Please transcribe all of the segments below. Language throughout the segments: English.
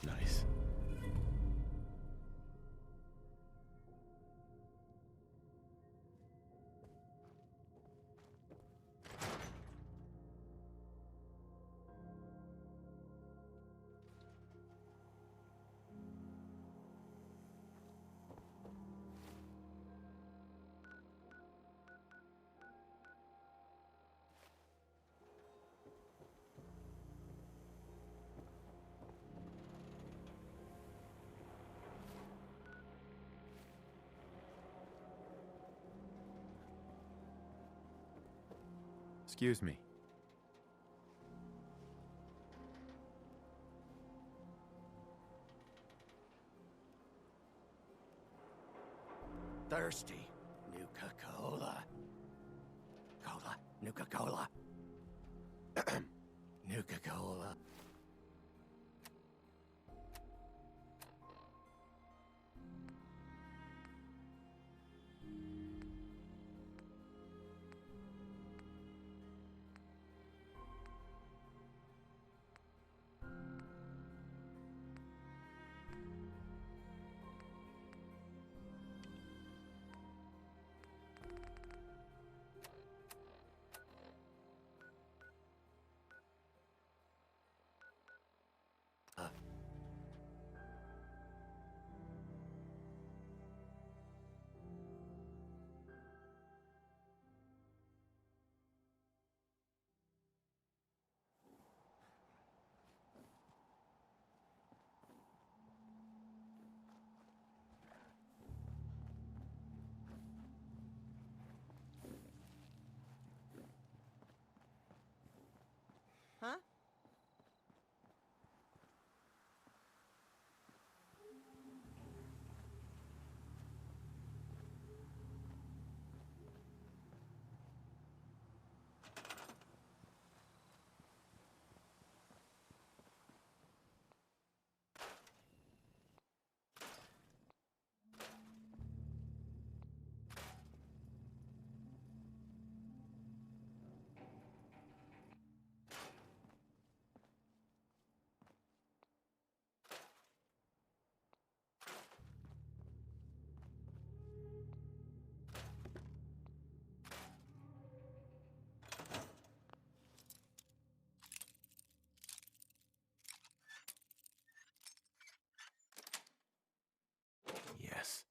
Nice. Excuse me. Thirsty. Nuka-Cola. Cola. Nuka-Cola. Nuka-Cola. Huh? Yes.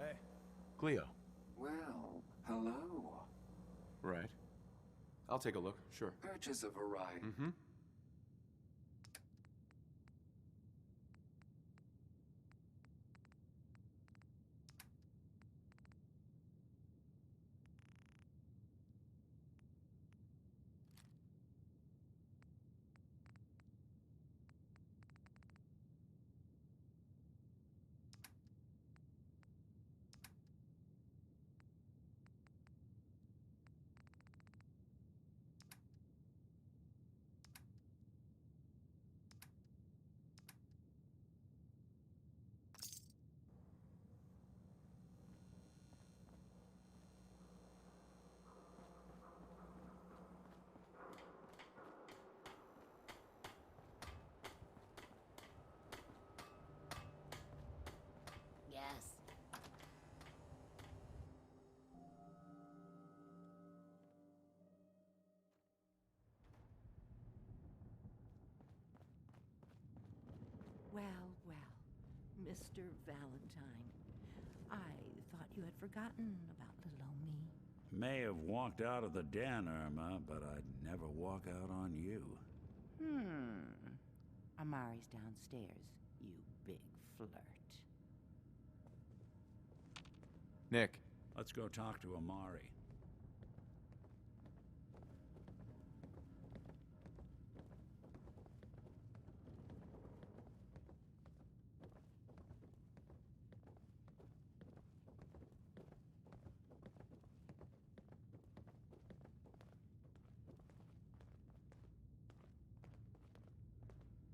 Hey. Cleo. Well, hello. Right. I'll take a look, sure. Purchase a variety. Mm-hmm. Mr. Valentine. I thought you had forgotten about little old me. May have walked out of the den, Irma, but I'd never walk out on you. Amari's downstairs, you big flirt. Nick. Let's go talk to Amari.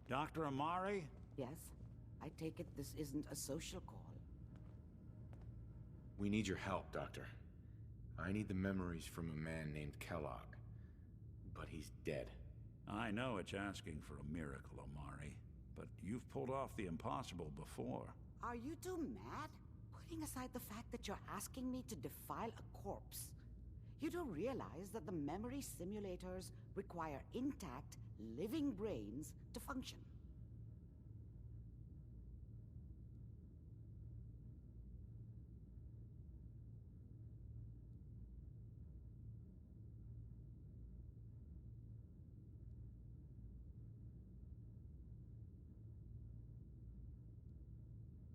Dr. Amari? Yes? I take it this isn't a social call. We need your help, Doctor. I need the memories from a man named Kellogg. But he's dead. I know it's asking for a miracle, Amari, but you've pulled off the impossible before. Are you two mad? Putting aside the fact that you're asking me to defile a corpse, you do realize that the memory simulators require intact, living brains to function.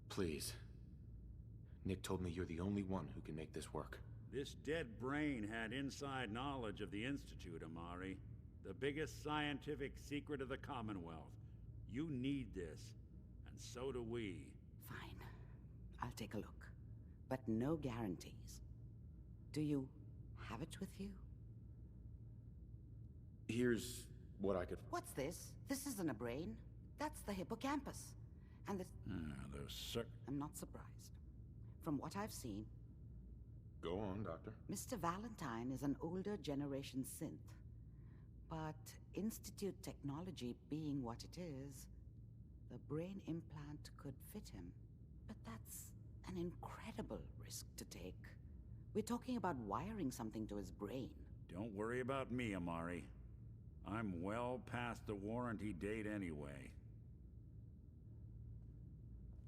Please. Nick told me you're the only one who can make this work. This dead brain had inside knowledge of the Institute, Amari. The biggest scientific secret of the Commonwealth. You need this, and so do we. Fine. I'll take a look. But no guarantees. Do you have it with you? Here's what I could... What's this? This isn't a brain. That's the hippocampus. And the... I'm not surprised. From what I've seen... Go on, Doctor. Mr. Valentine is an older generation synth. But Institute technology being what it is, the brain implant could fit him. But that's an incredible risk to take. We're talking about wiring something to his brain. Don't worry about me, Amari. I'm well past the warranty date anyway.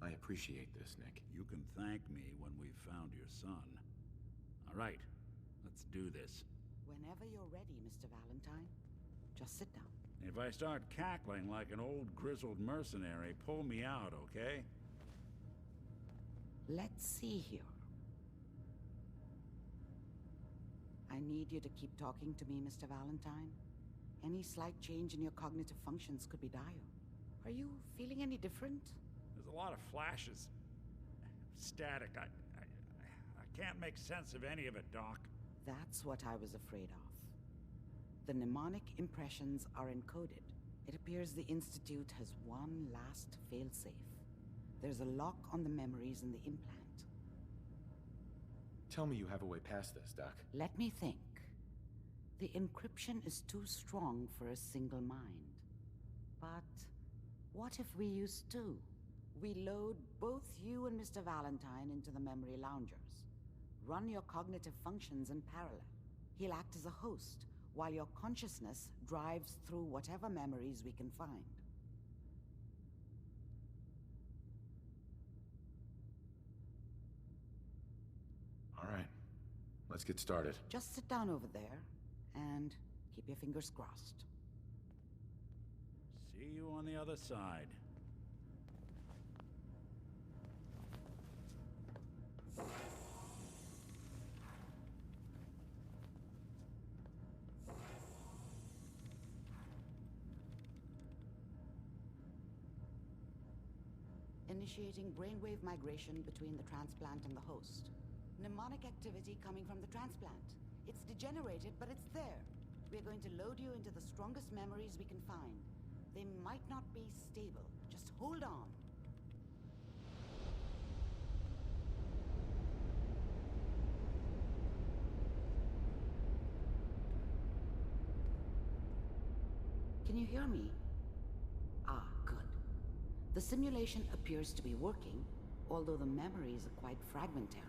I appreciate this, Nick. You can thank me when we've found your son. All right, let's do this. Whenever you're ready, Mr. Valentine. Just sit down. If I start cackling like an old grizzled mercenary, pull me out, okay? Let's see here. I need you to keep talking to me, Mr. Valentine. Any slight change in your cognitive functions could be dire. Are you feeling any different? There's a lot of flashes. Static. I can't make sense of any of it, Doc. That's what I was afraid of. The mnemonic impressions are encoded. It appears the Institute has one last failsafe. There's a lock on the memories in the implant. Tell me you have a way past this, Doc. Let me think. The encryption is too strong for a single mind. But what if we use two? We load both you and Mr. Valentine into the memory loungers. Run your cognitive functions in parallel. He'll act as a host, while your consciousness drives through whatever memories we can find. All right. Let's get started. Just sit down over there, and keep your fingers crossed. See you on the other side. Initiating brainwave migration between the transplant and the host. Mnemonic activity coming from the transplant. It's degenerated, but it's there. We're going to load you into the strongest memories we can find. They might not be stable. Just hold on. Can you hear me? Ah, good. The simulation appears to be working, although the memories are quite fragmentary.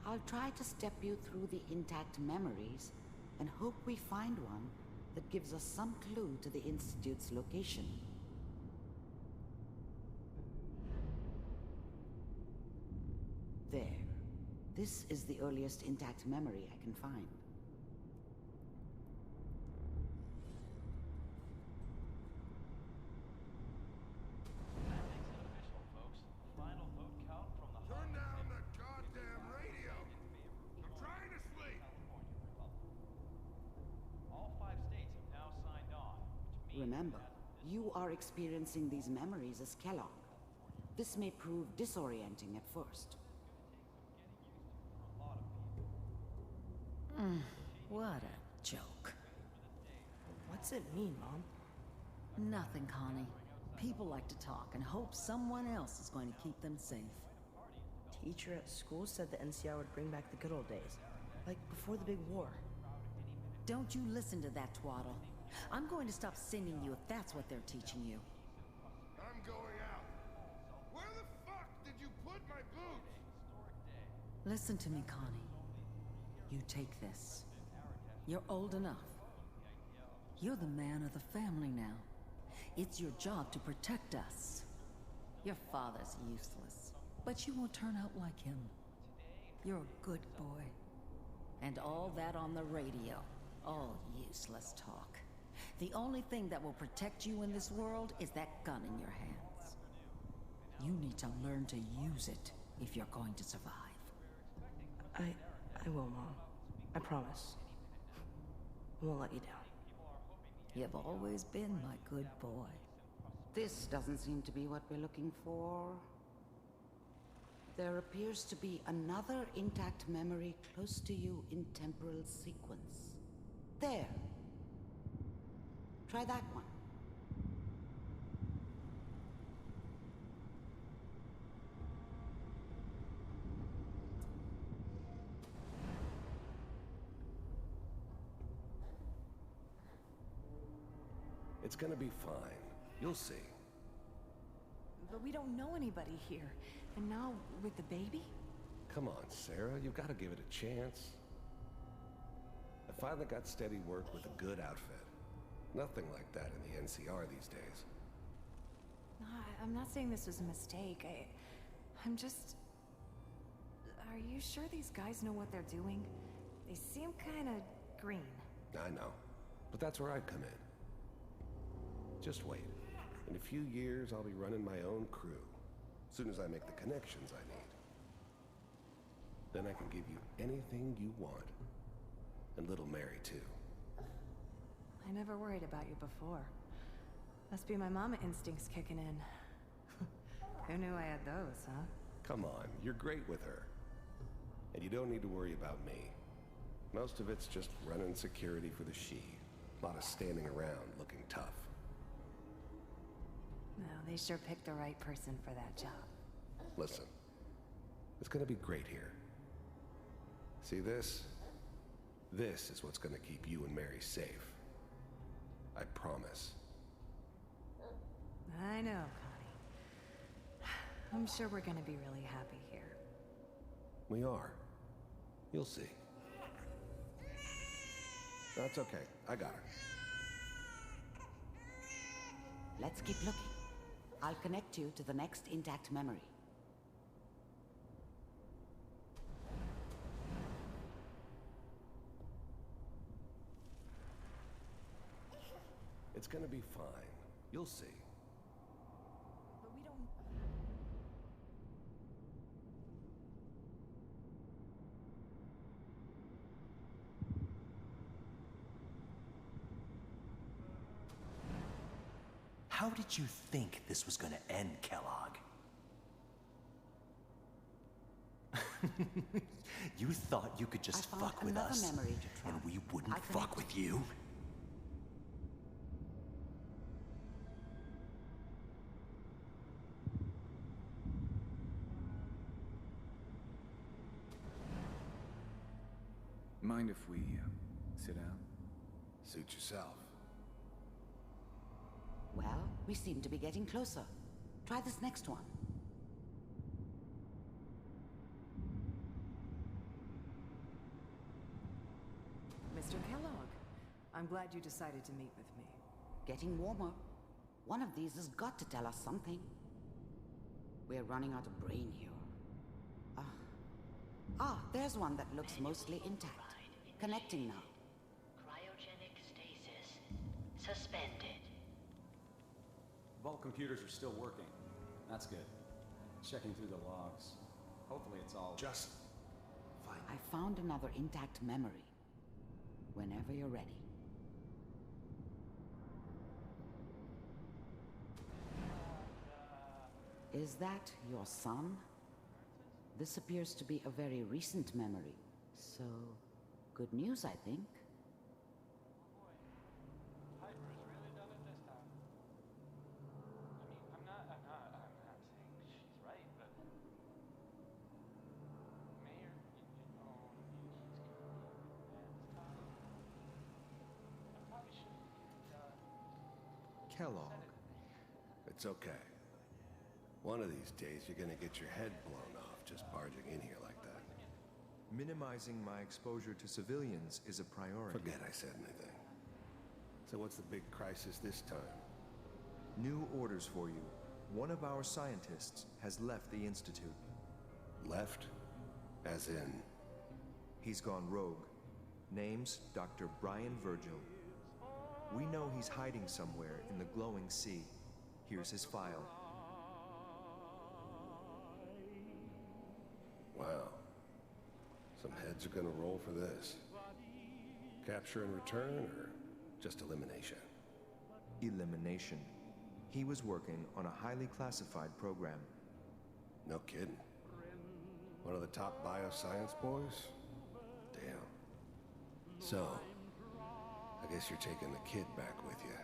I'll try to step you through the intact memories and hope we find one that gives us some clue to the Institute's location. There. This is the earliest intact memory I can find. Turn down the goddamn radio! I'm trying to sleep! All 5 states have now signed on, which means Remember, you are experiencing these memories as Kellogg. This may prove disorienting at first. What a joke. What's it mean, Mom? Nothing, Connie. People like to talk and hope someone else is going to keep them safe. Teacher at school said the NCR would bring back the good old days. Like before the big war. Don't you listen to that twaddle. I'm going to stop sending you if that's what they're teaching you. I'm going out. Where the fuck did you put my boots? Listen to me, Connie. You take this. You're old enough. You're the man of the family now. It's your job to protect us. Your father's useless, but you won't turn out like him. You're a good boy. And all that on the radio, all useless talk. The only thing that will protect you in this world is that gun in your hands. You need to learn to use it if you're going to survive. I will, Mom. I promise. I won't let you down. You've always been my good boy. This doesn't seem to be what we're looking for. There appears to be another intact memory close to you in temporal sequence. There. Try that one. It's gonna be fine. You'll see. But we don't know anybody here. And now, with the baby? Come on, Sarah. You've got to give it a chance. I finally got steady work with a good outfit. Nothing like that in the NCR these days. No, I'm not saying this was a mistake. I'm just... Are you sure these guys know what they're doing? They seem kind of green. I know. But that's where I come in. Just wait. In a few years, I'll be running my own crew. As soon as I make the connections I need. Then I can give you anything you want. And little Mary, too. I never worried about you before. Must be my mama instincts kicking in. Who knew I had those, huh? Come on, you're great with her. And you don't need to worry about me. Most of it's just running security for the she. A lot of standing around looking tough. No, they sure picked the right person for that job. Listen, it's gonna be great here. See this? This is what's gonna keep you and Mary safe. I promise. I know, Connie. I'm sure we're gonna be really happy here. We are. You'll see. That's okay. I got her. Let's keep looking. I'll connect you to the next intact memory. It's gonna be fine. You'll see. But we don't... How did you think this was gonna end, Kellogg? You thought you could just fuck with us, memory to try. and we wouldn't I'll fuck connect with you? Mind if we sit down? Suit yourself. Well, we seem to be getting closer. Try this next one. Mr. Kellogg, I'm glad you decided to meet with me. Getting warmer. One of these has got to tell us something. We're running out of brain here. Ah, there's one that looks mostly intact. Connecting now. Cryogenic stasis suspended. Vault computers are still working. That's good. Checking through the logs. Hopefully it's all... Just... fine. I found another intact memory. Whenever you're ready. Is that your son? This appears to be a very recent memory. So, good news, I think. Piper's really done it this time. I mean, I'm not saying she's right, but Mayor, he's gonna be man this time. I probably shouldn't Kellogg. It's okay. One of these days, you're gonna get your head blown off just barging in here like that. Minimizing my exposure to civilians is a priority. Forget I said anything. So what's the big crisis this time? New orders for you. One of our scientists has left the Institute. Left? As in? He's gone rogue. Name's Dr. Brian Virgil. We know he's hiding somewhere in the glowing sea. Here's his file. Wow. Some heads are gonna roll for this. Capture and return, or just elimination? Elimination. He was working on a highly classified program. No kidding. One of the top bioscience boys? Damn. So, I guess you're taking the kid back with you.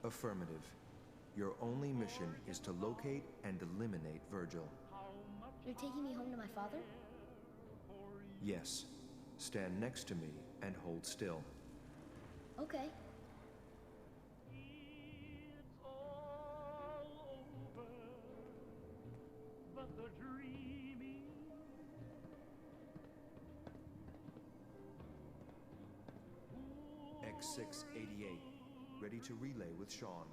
Affirmative. Your only mission is to locate and eliminate Virgil. You're taking me home to my father? Yes. Stand next to me and hold still. Okay. X688. Ready to relay with Sean.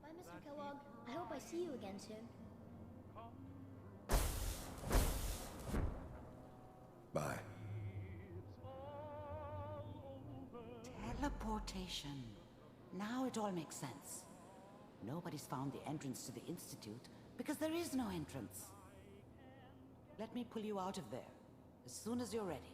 Bye, Mr. Kellogg. I hope I see you again soon. Bye. Teleportation. Now it all makes sense. Nobody's found the entrance to the Institute because there is no entrance. Let me pull you out of there as soon as you're ready.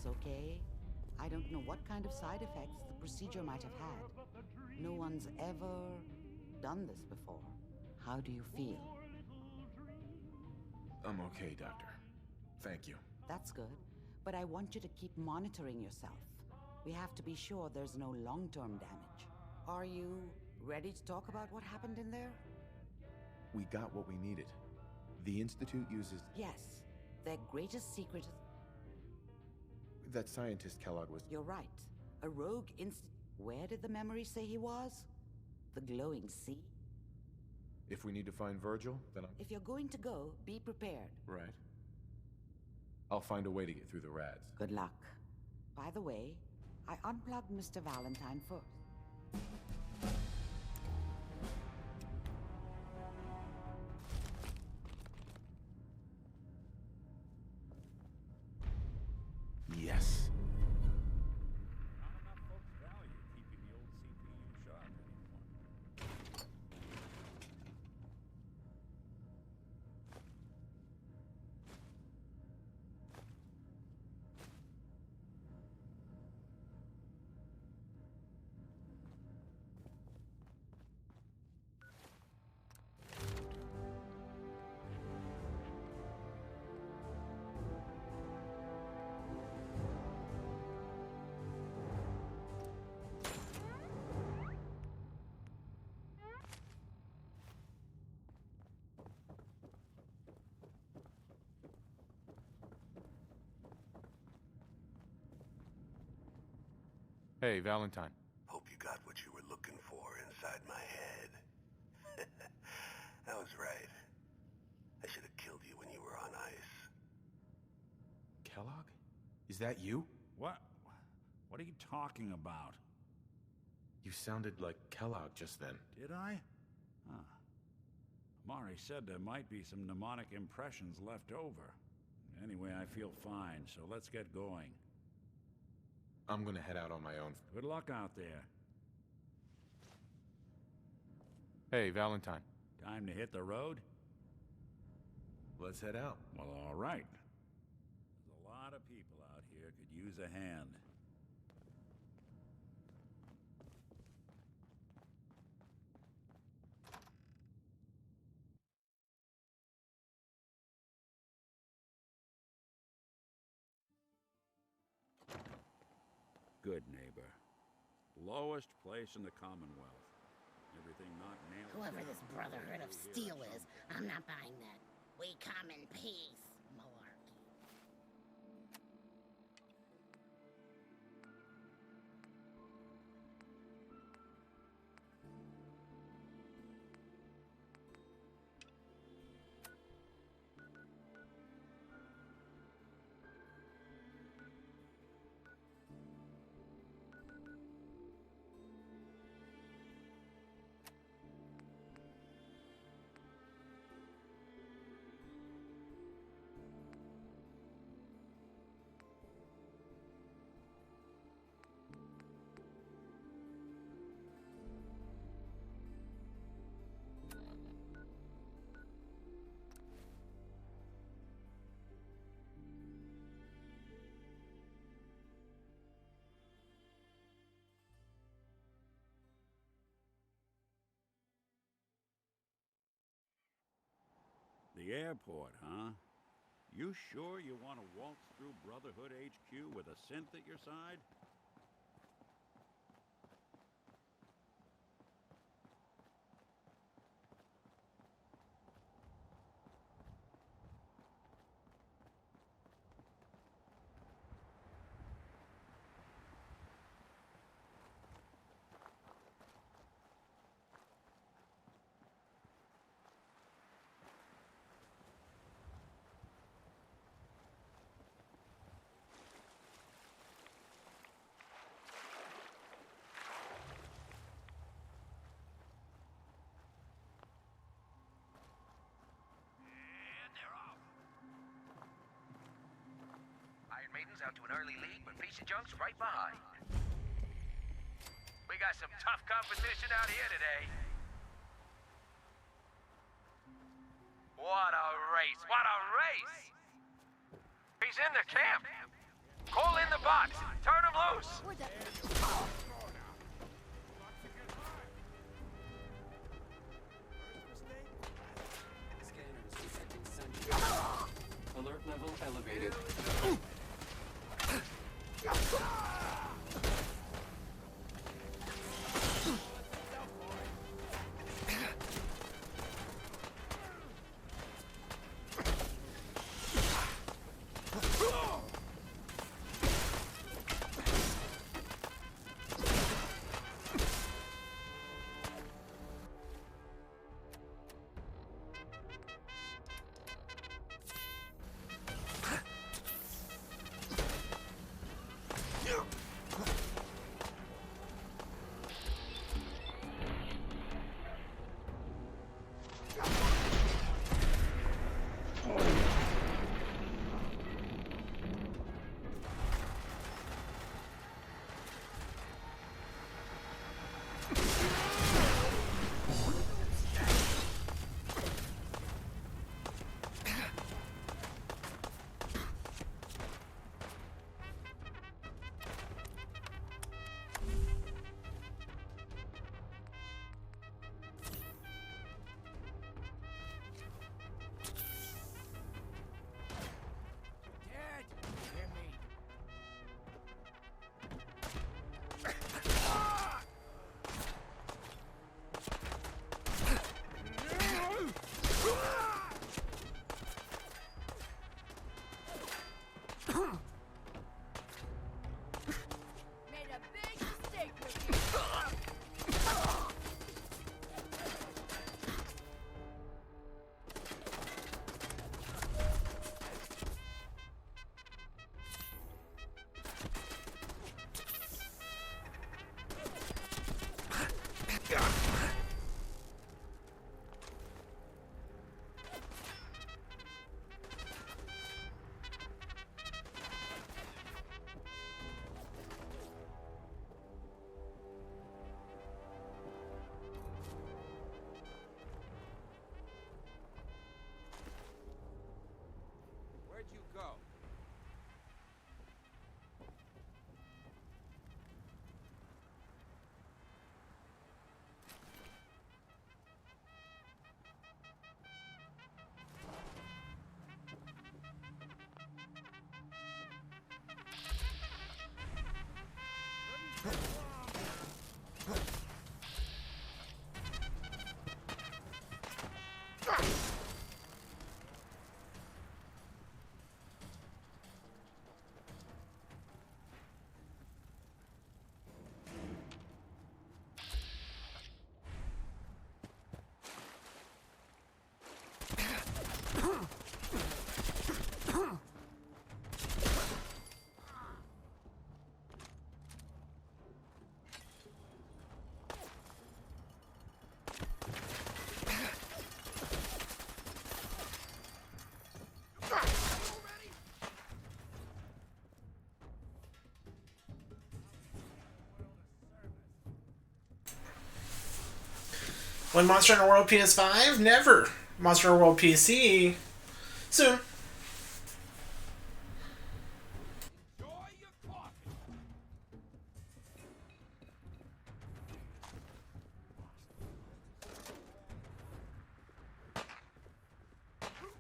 Okay? I don't know what kind of side effects the procedure might have had. No one's ever done this before. How do you feel? I'm okay, Doctor. Thank you. That's good, but I want you to keep monitoring yourself. We have to be sure there's no long-term damage. Are you ready to talk about what happened in there? We got what we needed. The Institute uses... Yes. Their greatest secret is... That scientist Kellogg was... You're right. A rogue Where did the memory say he was? The glowing sea? If we need to find Virgil, then If you're going to go, be prepared. Right. I'll find a way to get through the rads. Good luck. By the way, I unplugged Mr. Valentine first. Yes. Hey, Valentine. Hope you got what you were looking for inside my head. I was right. I should have killed you when you were on ice. Kellogg? Is that you? What? What are you talking about? You sounded like Kellogg just then. Did I? Huh. Amari said there might be some mnemonic impressions left over. Anyway, I feel fine, so let's get going. I'm gonna head out on my own. Good luck out there. Hey, Valentine. Time to hit the road? Let's head out. Well, all right. There's a lot of people out here could use a hand. Good neighbor. Lowest place in the Commonwealth. Everything not nailed. Whoever this Brotherhood of Steel is, I'm not buying that. We come in peace, malarkey. The airport, huh? You sure you want to waltz through Brotherhood HQ with a synth at your side? Maiden's out to an early lead, but Piece of Junk's right behind. We got some tough competition out here today. What a race! What a race! He's in the camp. Call in the box. Turn him loose. Alert level elevated. When Monster Hunter World PS5? Never. Monster Hunter World PC? Soon.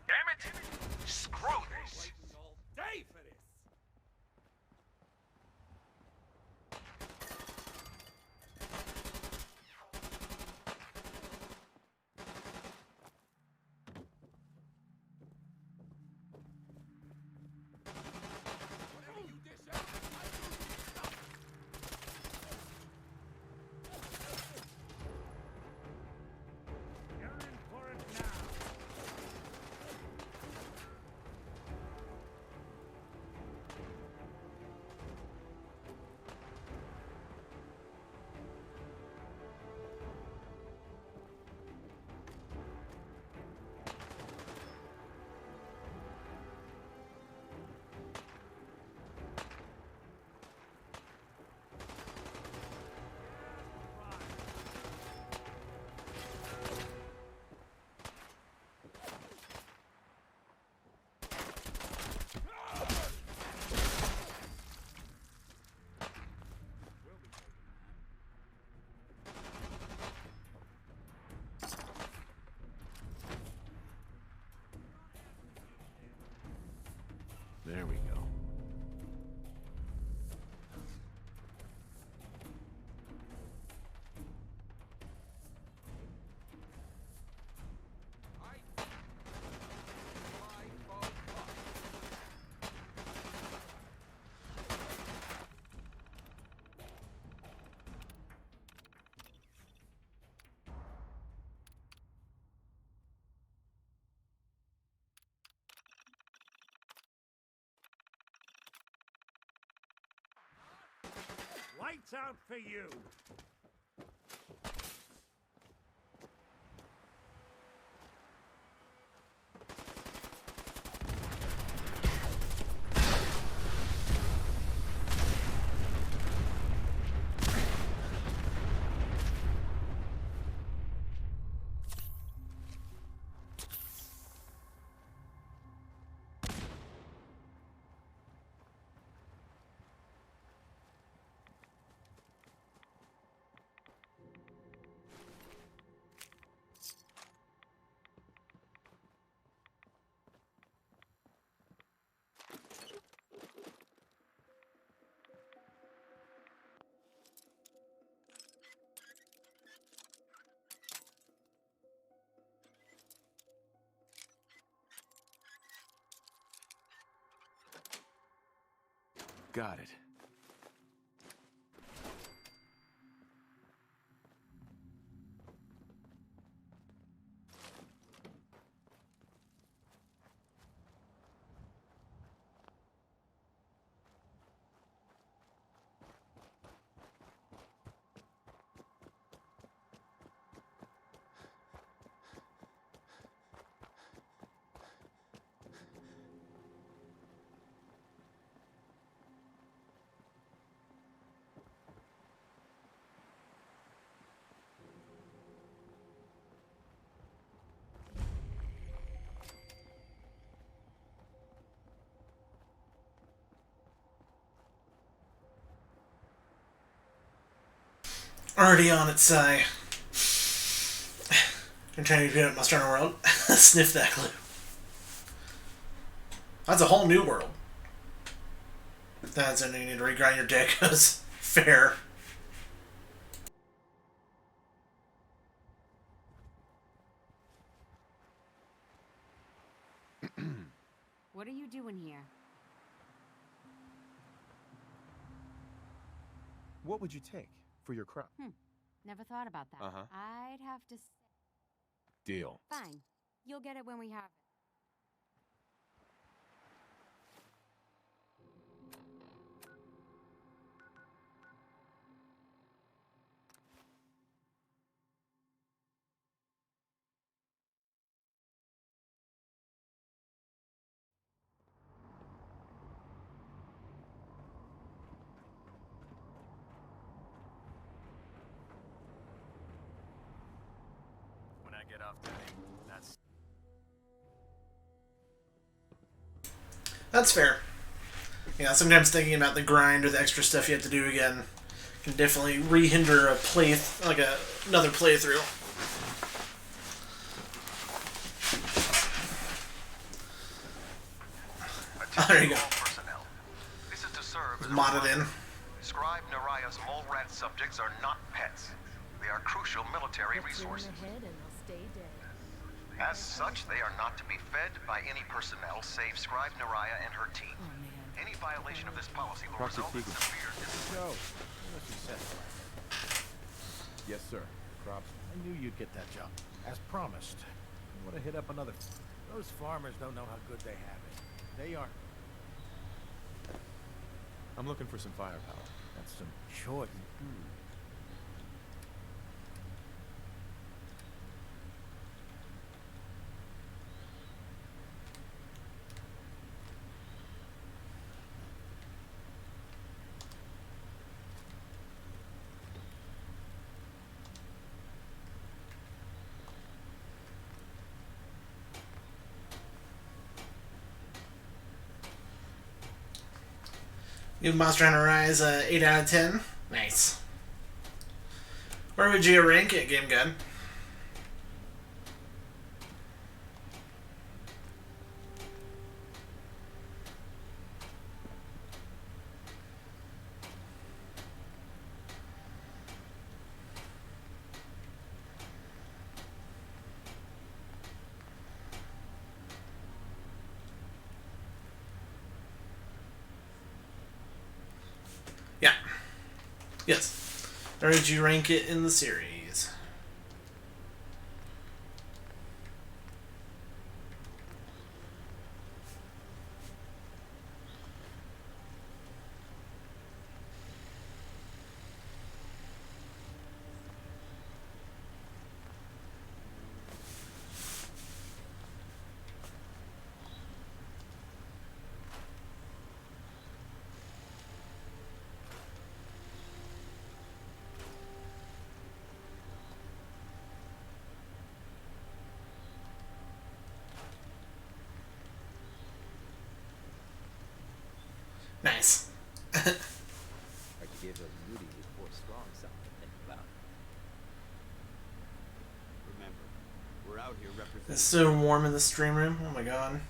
Damn it! Screw this! Day for this! There we go. Lights out for you! Got it. Already on its side. I'm trying to get up Monster Hunter World. Sniff that clue. That's a whole new world. That's when you need to regrind your deck. Fair. What are you doing here? What would you take for your crop? Never thought about that. Uh-huh. I'd have to... Deal. Fine. You'll get it when we have it. When I get off duty, that's... That's fair. Yeah, sometimes thinking about the grind or the extra stuff you have to do again can definitely re-hinder a another playthrough. Oh, there you go. This is to serve as modded in. Scribe Naraya's mole rat subjects are not pets. They are crucial military resources. As such, they are not to be fed by any personnel save Scribe Naraya and her team. Any violation of this policy will result in severe discipline. Yes, sir. Crops. I knew you'd get that job. As promised. I want to hit up another... Those farmers don't know how good they have it. They aren't. I'm looking for some firepower. That's some choice. Give Monster Hunter Rise 8 out of 10. Nice. Where would you rank it, Game Gun? Yeah. Yes. Where would you rank it in the series? Nice. I gave a beauty before strong something to think about. Remember, we're out here representing... It's so warm in the stream room. Oh my god.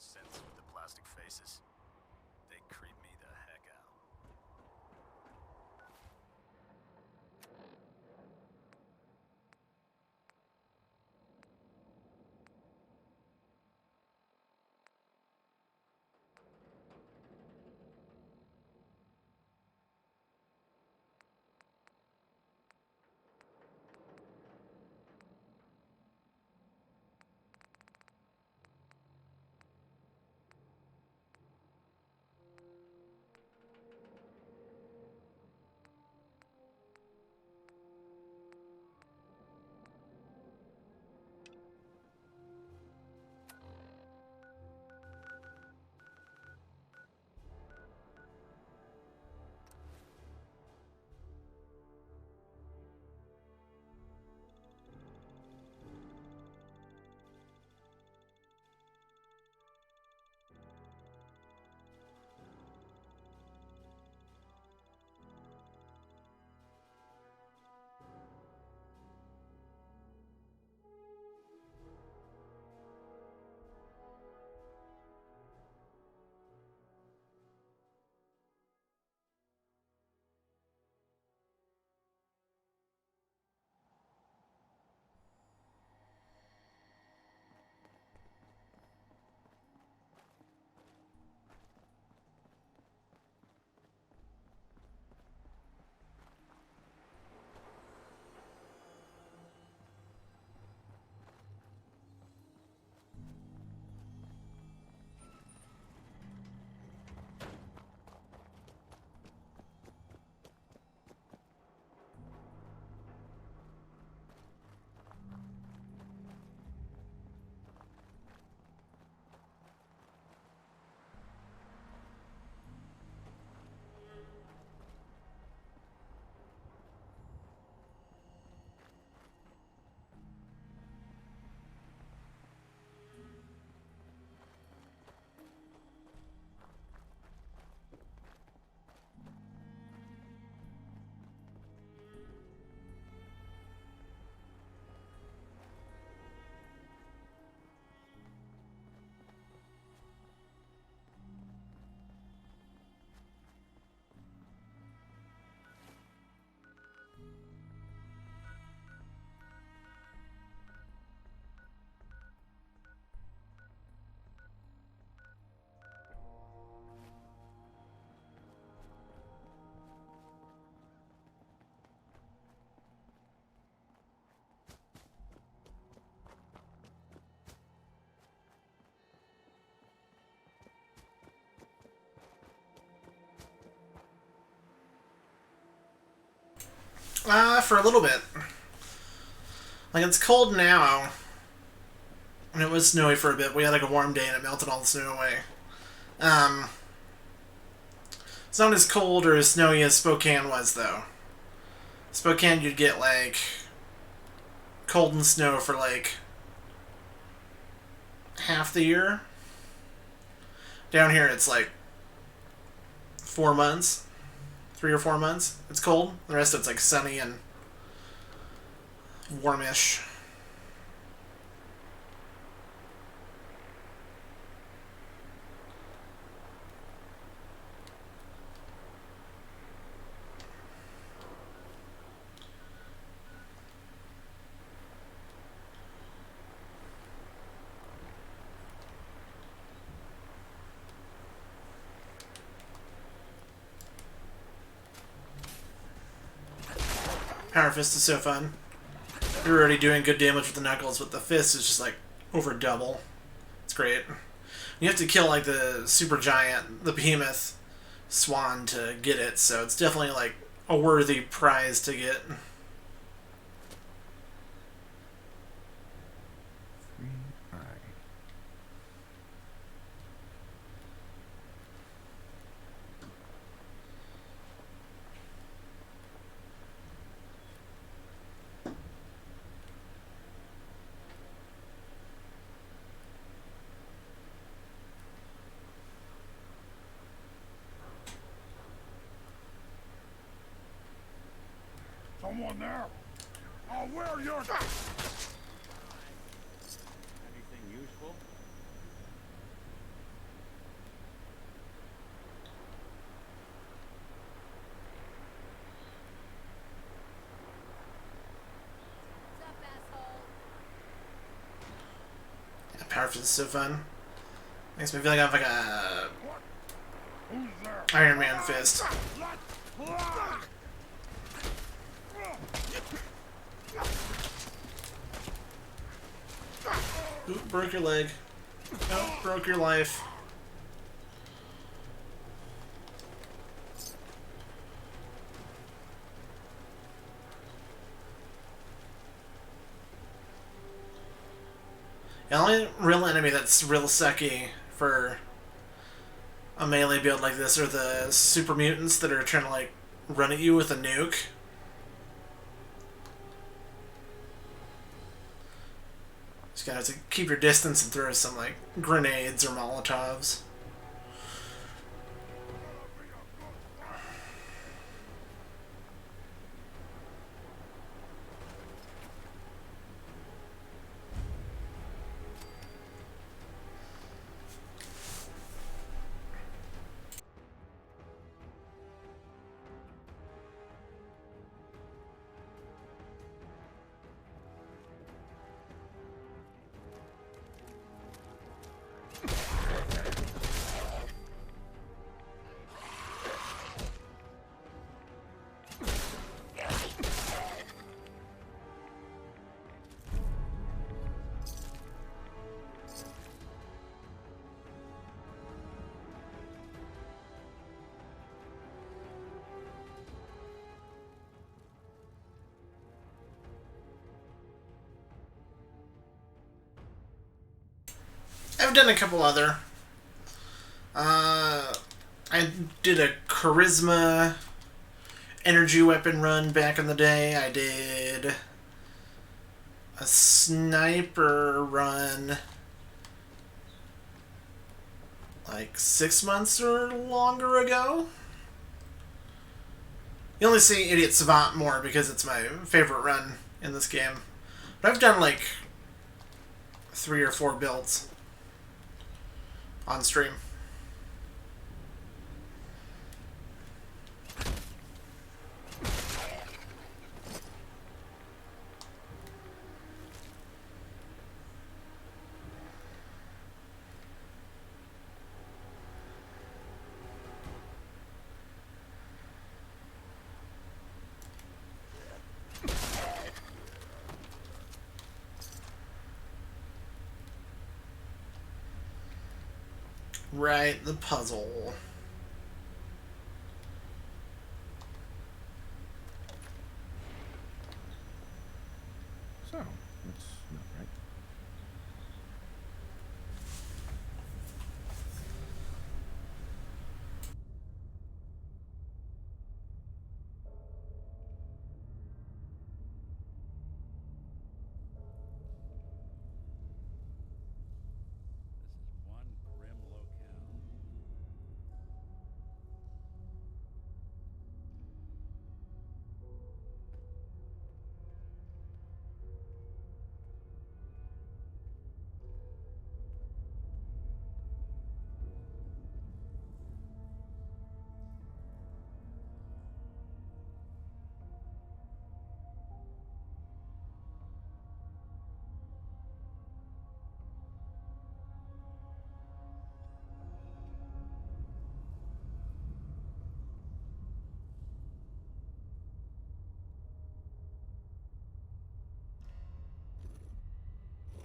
Synths with the plastic faces. For a little bit. Like, it's cold now. And it was snowy for a bit. We had like a warm day and it melted all the snow away. It's not as cold or as snowy as Spokane was, though. Spokane, you'd get like cold and snow for like half the year. Down here, it's like 4 months. 3 or 4 months. It's cold. The rest of it's like sunny and warmish. Power Fist is so fun. You're already doing good damage with the knuckles, but the fist is just like over double. It's great. You have to kill like the super giant, the behemoth swan to get it, so it's definitely like a worthy prize to get. Someone there? I'll wear your... Anything useful? Yeah, Power Fist is so fun. Makes me feel like I have like a Iron Man fist. Oop, broke your leg. Oh, broke your life. The only real enemy that's real sucky for a melee build like this are the super mutants that are trying to like run at you with a nuke. Just gotta have to keep your distance and throw some like grenades or Molotovs. I've done a couple other. I did a charisma energy weapon run back in the day. I did a sniper run like 6 months or longer ago. You only see Idiot Savant more because it's my favorite run in this game. But I've done like 3 or 4 builds on stream. Right, the puzzle.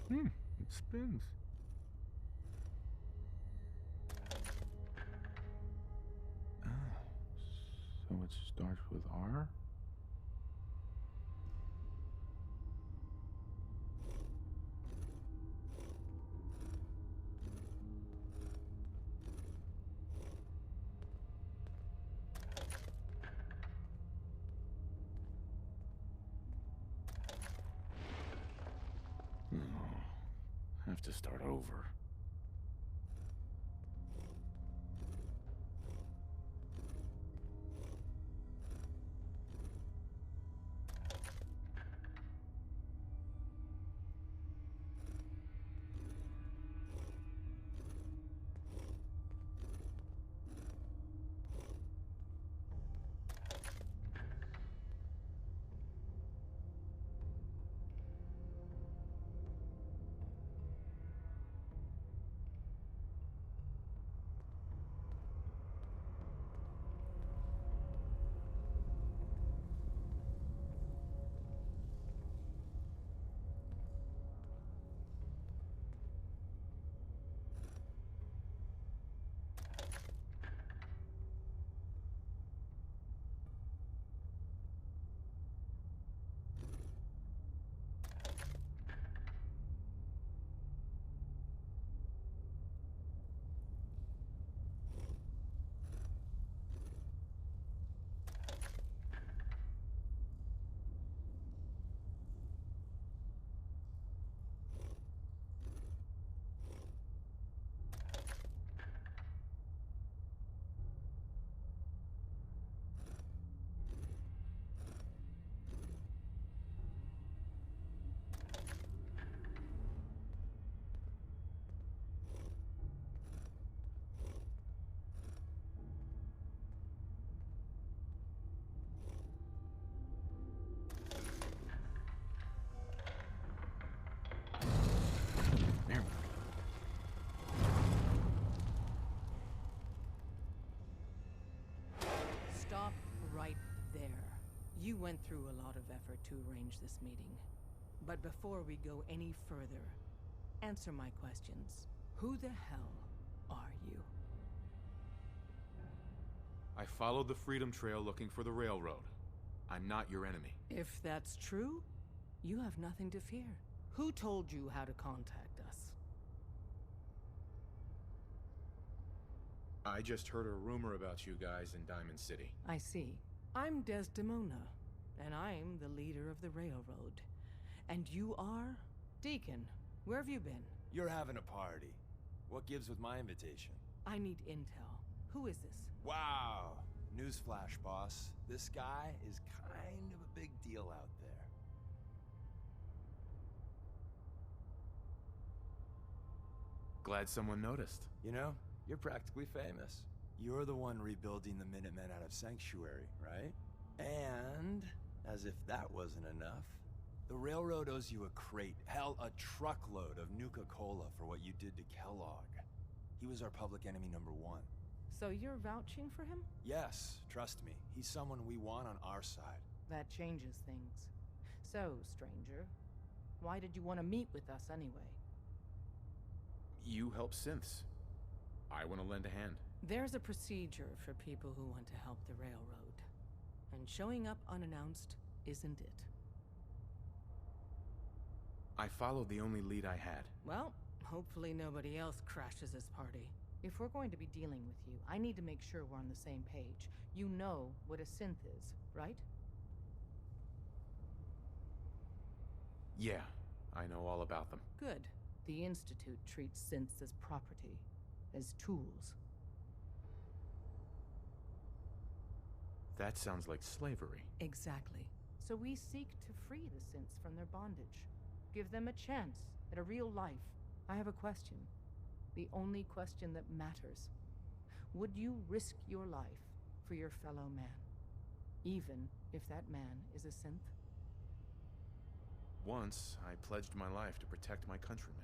It spins. Ah, so it starts with R? Have to start over. Stop right there. You went through a lot of effort to arrange this meeting. But before we go any further, answer my questions. Who the hell are you? I followed the Freedom Trail looking for the railroad. I'm not your enemy. If that's true, you have nothing to fear. Who told you how to contact us? I just heard a rumor about you guys in Diamond City. I see. I'm Desdemona, and I'm the leader of the railroad. And you are? Deacon, where have you been? You're having a party. What gives with my invitation? I need intel. Who is this? Wow. Newsflash, boss. This guy is kind of a big deal out there. Glad someone noticed. You know, you're practically famous. You're the one rebuilding the Minutemen out of Sanctuary, right? And, as if that wasn't enough, the railroad owes you a crate, hell, a truckload of Nuka-Cola for what you did to Kellogg. He was our public enemy #1. So you're vouching for him? Yes, trust me. He's someone we want on our side. That changes things. So, stranger, why did you want to meet with us anyway? You help synths. I want to lend a hand. There's a procedure for people who want to help the railroad. And showing up unannounced isn't it. I followed the only lead I had. Well, hopefully nobody else crashes this party. If we're going to be dealing with you, I need to make sure we're on the same page. You know what a synth is, right? Yeah, I know all about them. Good. The Institute treats synths as property, as tools. That sounds like slavery. Exactly. So we seek to free the synths from their bondage. Give them a chance at a real life. I have a question. The only question that matters. Would you risk your life for your fellow man? Even if that man is a synth? Once, I pledged my life to protect my countrymen.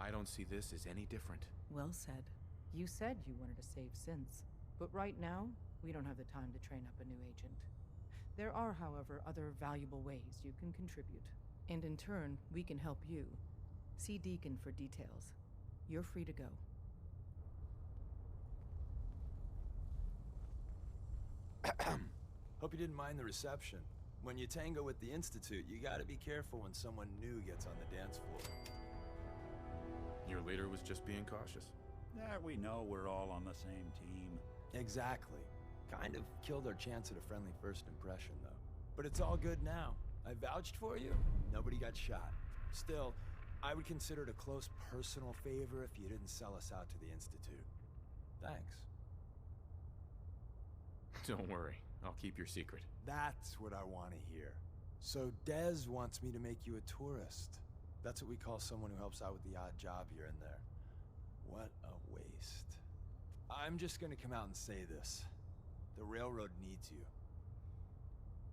I don't see this as any different. Well said. You said you wanted to save synths. But right now, we don't have the time to train up a new agent. There are, however, other valuable ways you can contribute. And in turn, we can help you. See Deacon for details. You're free to go. Hope you didn't mind the reception. When you tango with the Institute, you gotta be careful when someone new gets on the dance floor. Your leader was just being cautious. We know we're all on the same team. Exactly. Kind of killed our chance at a friendly first impression, though. But it's all good now. I vouched for you. Nobody got shot. Still, I would consider it a close personal favor if you didn't sell us out to the Institute. Thanks. Don't worry. I'll keep your secret. That's what I want to hear. So Dez wants me to make you a tourist. That's what we call someone who helps out with the odd job here and there. What a waste. I'm just gonna come out and say this. The railroad needs you.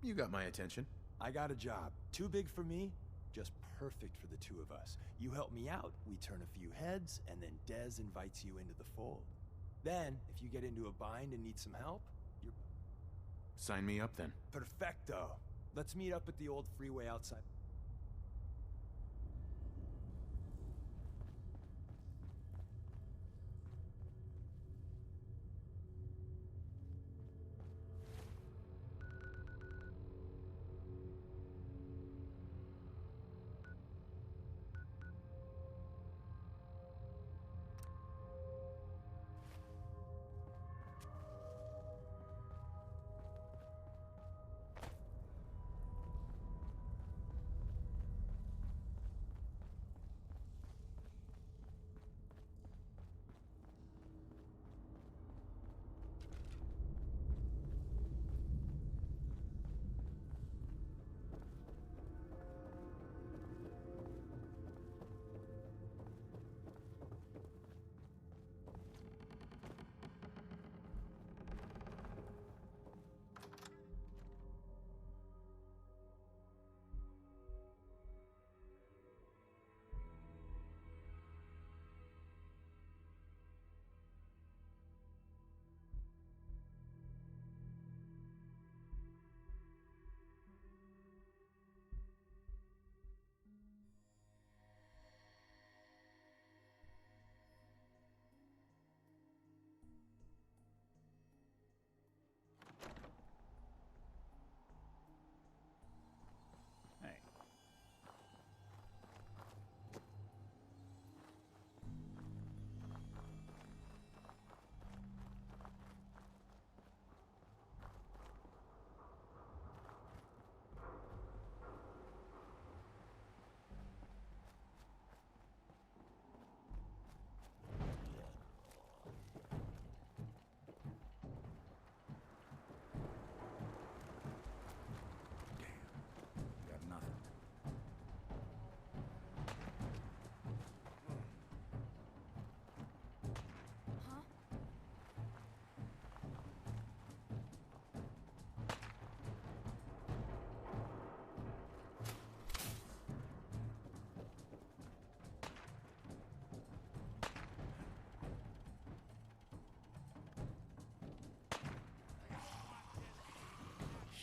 You got my attention. I got a job. Too big for me, just perfect for the two of us. You help me out, we turn a few heads, and then Dez invites you into the fold. Then, if you get into a bind and need some help, you're... Sign me up then. Perfecto. Let's meet up at the old freeway outside.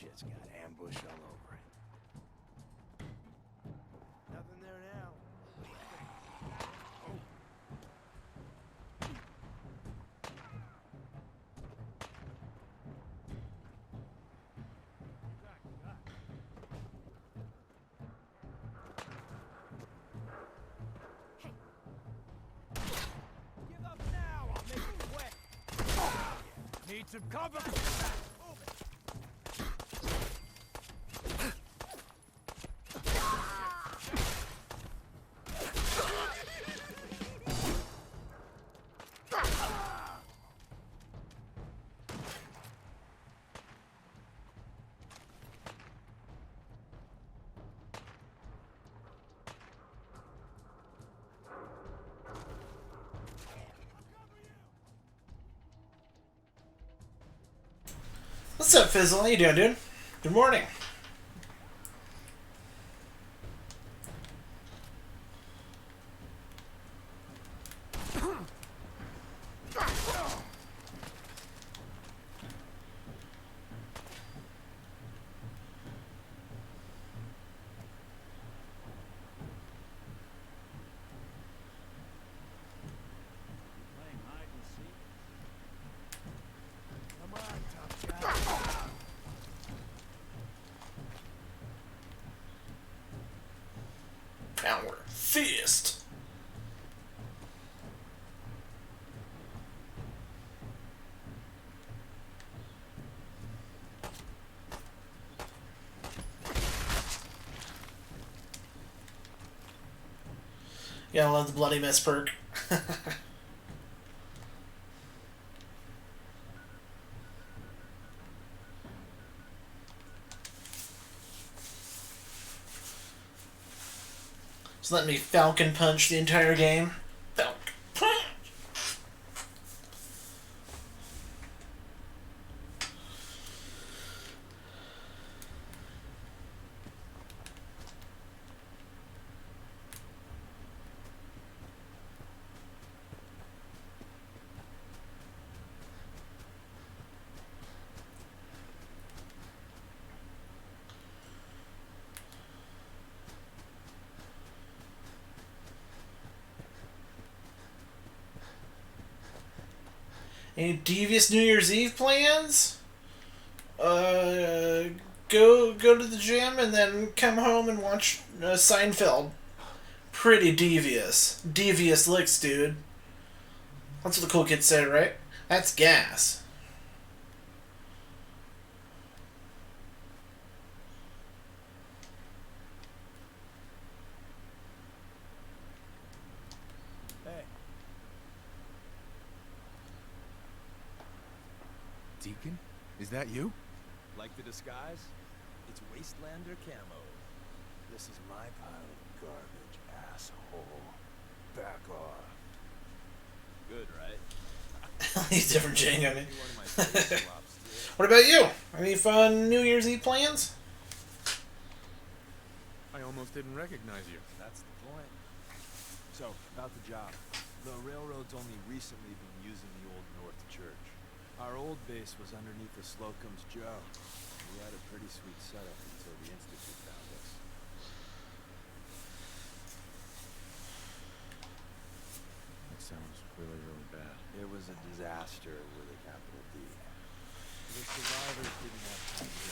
Shit's got ambush all over it. Nothing there now. Give up now, I'll make you wet. Need some cover. What's up, Fizzle? How you doing, dude? Good morning. Yeah, I love the bloody mess perk. Just let me Falcon Punch the entire game. Falcon Punch! Any devious New Year's Eve plans? Go to the gym and then come home and watch Seinfeld. Pretty devious. Devious licks, dude. That's what the cool kids say, right? That's gas. Deacon? Is that you? Like the disguise? It's Wastelander camo. This is my pile of garbage, asshole. Back off. Good, right? He's different, Jane. I mean. What about you? Any fun New Year's Eve plans? I almost didn't recognize you. That's the point. So, about the job. The railroad's only recently been using the Old North Church. Our old base was underneath the Slocum's Joe. We had a pretty sweet setup until the Institute found us. That sounds really, really bad. It was a disaster with a capital D. The survivors didn't have time to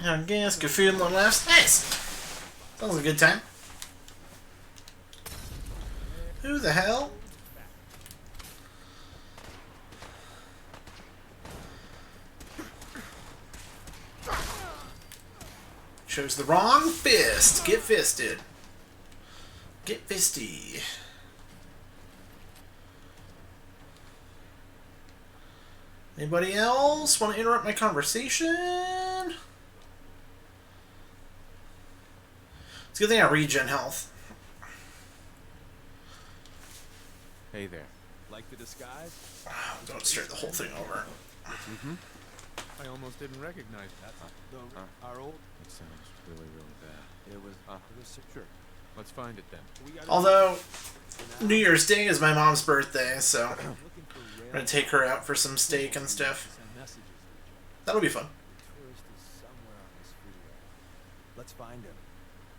drive on. I guess good food and little laughs. Nice. Sounds like a good time. Who the hell? Chose the wrong fist. Get fisted. Get fisty. Anybody else want to interrupt my conversation? It's a good thing I regen health. Hey there. Like the disguise? Oh, don't start the whole thing over. Mm-hmm. I almost didn't recognize that. Our old... That sounds really, really bad. It was sure. Let's find it then. Although, New Year's Day is my mom's birthday, so I'm going to take her out for some steak and stuff. That'll be fun. Tourist is somewhere on this freeway. Let's find him.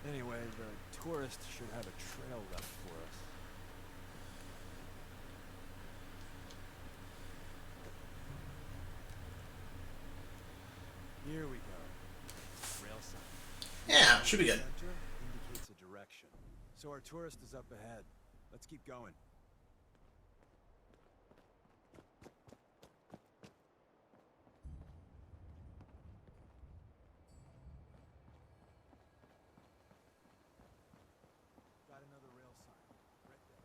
Anyway, the tourist should have a trail left for us. Here we go. Rail sign. Yeah, should be good. Center indicates a direction. So our tourist is up ahead. Let's keep going. Got another rail sign. Right there.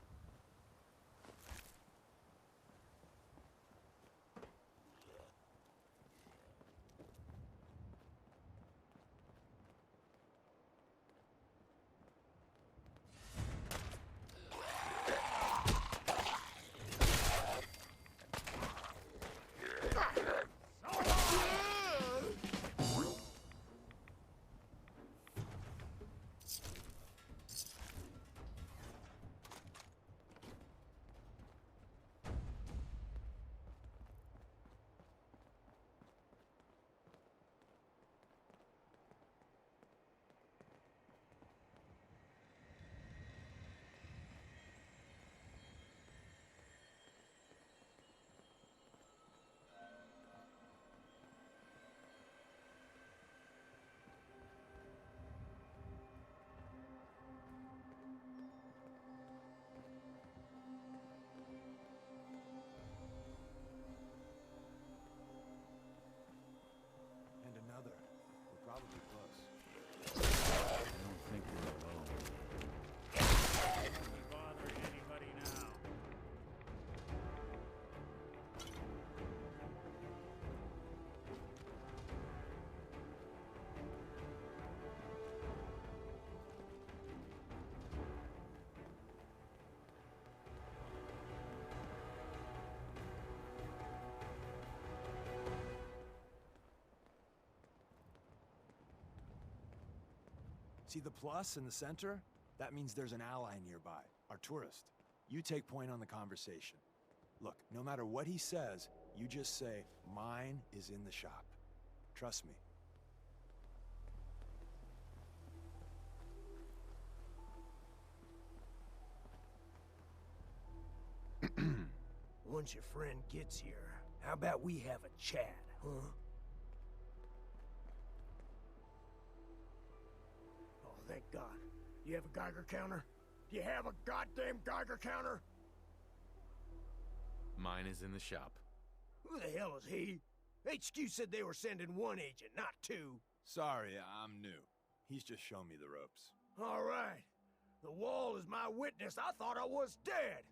See the plus in the center? That means there's an ally nearby, our tourist. You take point on the conversation. Look, no matter what he says, you just say, mine is in the shop. Trust me. Once your friend gets here, how about we have a chat, huh? Oh, thank God. You have a Geiger counter? Do you have a goddamn Geiger counter? Mine is in the shop. Who the hell is he? HQ said they were sending one agent, not two. Sorry, I'm new. He's just shown me the ropes. All right. The wall is my witness. I thought I was dead.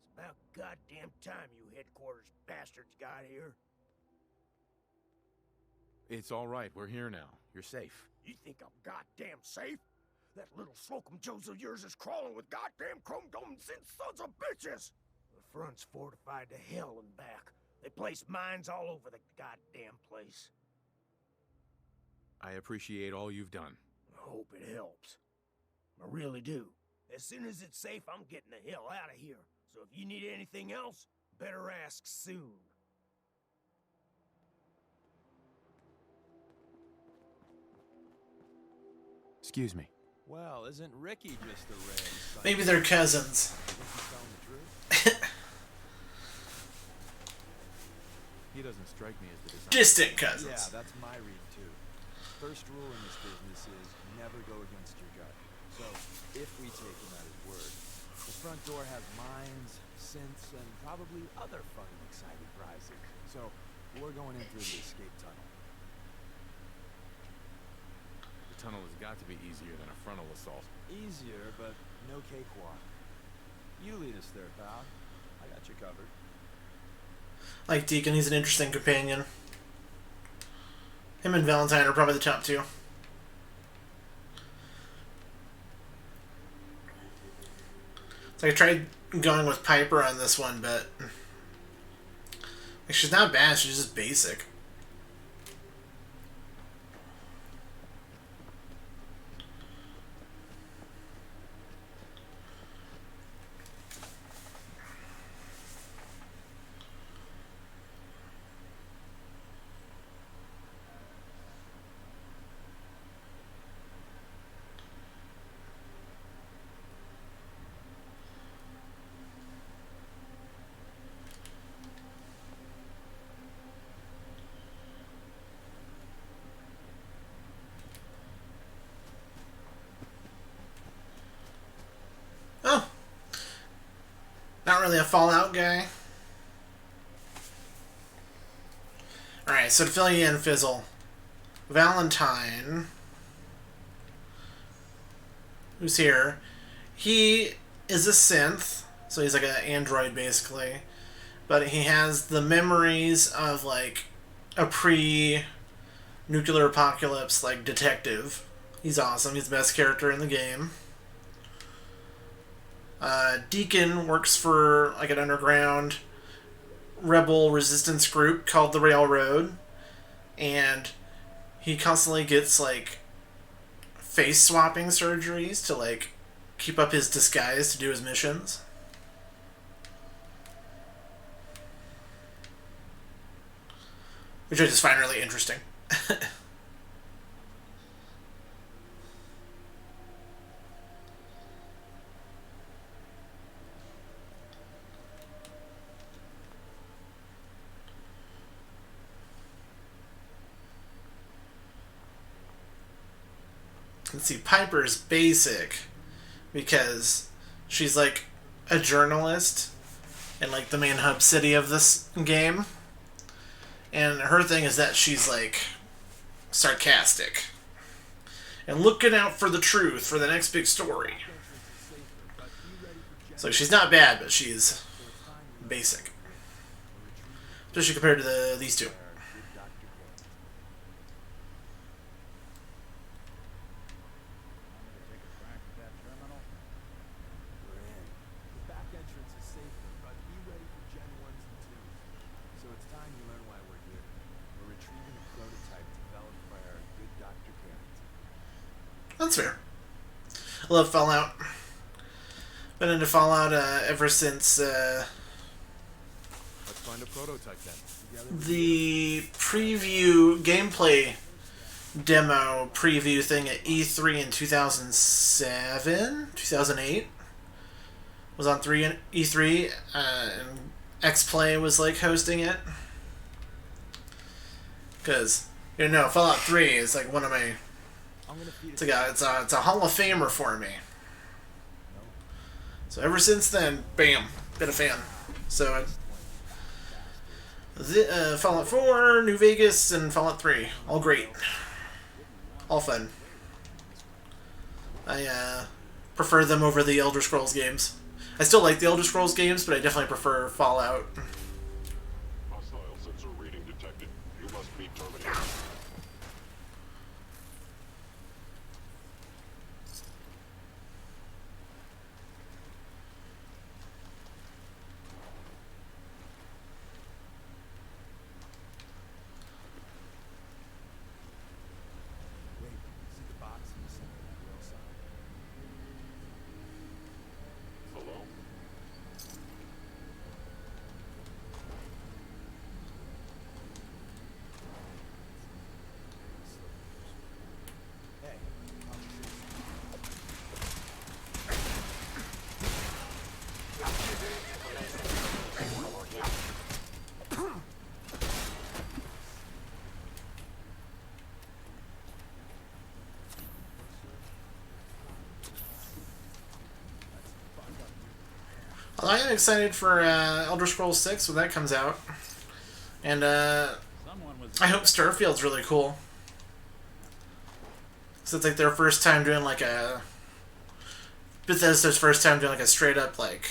It's about goddamn time you headquarters bastards got here. It's all right. We're here now. You're safe. You think I'm goddamn safe? That little Slocum Joes of yours is crawling with goddamn chrome-domed sons of bitches! The front's fortified to hell and back. They place mines all over the goddamn place. I appreciate all you've done. I hope it helps. I really do. As soon as it's safe, I'm getting the hell out of here. So if you need anything else, better ask soon. Excuse me. Well, isn't Ricky just a ray? Maybe they're cousins. He doesn't strike me as the designer. Distant cousins. Yeah, that's my read too. First rule in this business is never go against your gut. So, if we take him at his word, the front door has mines, synths, and probably other fun and exciting prizes. So, we're going in through the escape tunnel. The tunnel has got to be easier than a frontal assault. Easier, but no cakewalk. You lead us there, pal. I got you covered. Like Deacon, he's an interesting companion. Him and Valentine are probably the top two. So I tried going with Piper on this one, but like, she's not bad, she's just basic. Oh. Not really a Fallout guy. Alright, so to fill you in, Fizzle. Valentine, who's here, he is a synth, so he's like an android basically, but he has the memories of like a pre-nuclear apocalypse like detective. He's awesome. He's the best character in the game. Deacon works for like an underground rebel resistance group called the Railroad, and he constantly gets like face swapping surgeries to like keep up his disguise to do his missions. Which I just find really interesting. Let's see, Piper's basic because she's like a journalist in like the main hub city of this game. And her thing is that she's like sarcastic and looking out for the truth for the next big story. So she's not bad, but she's basic. Especially compared to these two. That's fair. I love Fallout. Been into Fallout ever since Let's find a prototype then. the preview gameplay demo preview thing at E3 in 2007, 2008. Was on E3, and X-Play was like hosting it. Because, Fallout 3 is like one of my... It's a Hall of Famer for me. So ever since then, bam, been a fan. So, Fallout 4, New Vegas, and Fallout 3, all great. All fun. I prefer them over the Elder Scrolls games. I still like the Elder Scrolls games, but I definitely prefer Fallout. Hostile sensor reading detected. You must be terminated. I am excited for Elder Scrolls 6 when that comes out. And I hope Starfield's really cool. So it's like their first time doing like a... Bethesda's first time doing like a straight up like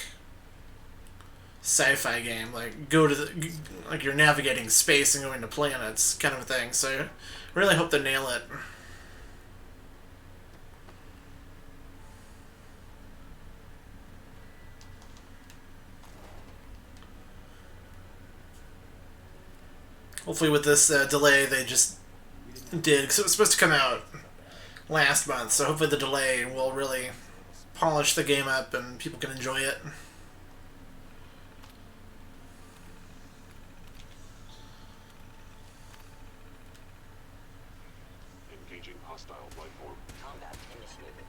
sci-fi game. Like go to the... Like you're navigating space and going to planets kind of a thing. So I really hope they nail it. Hopefully with this delay they just did, because it was supposed to come out last month, so hopefully the delay will really polish the game up and people can enjoy it. Engaging hostile life form. Combat initiated.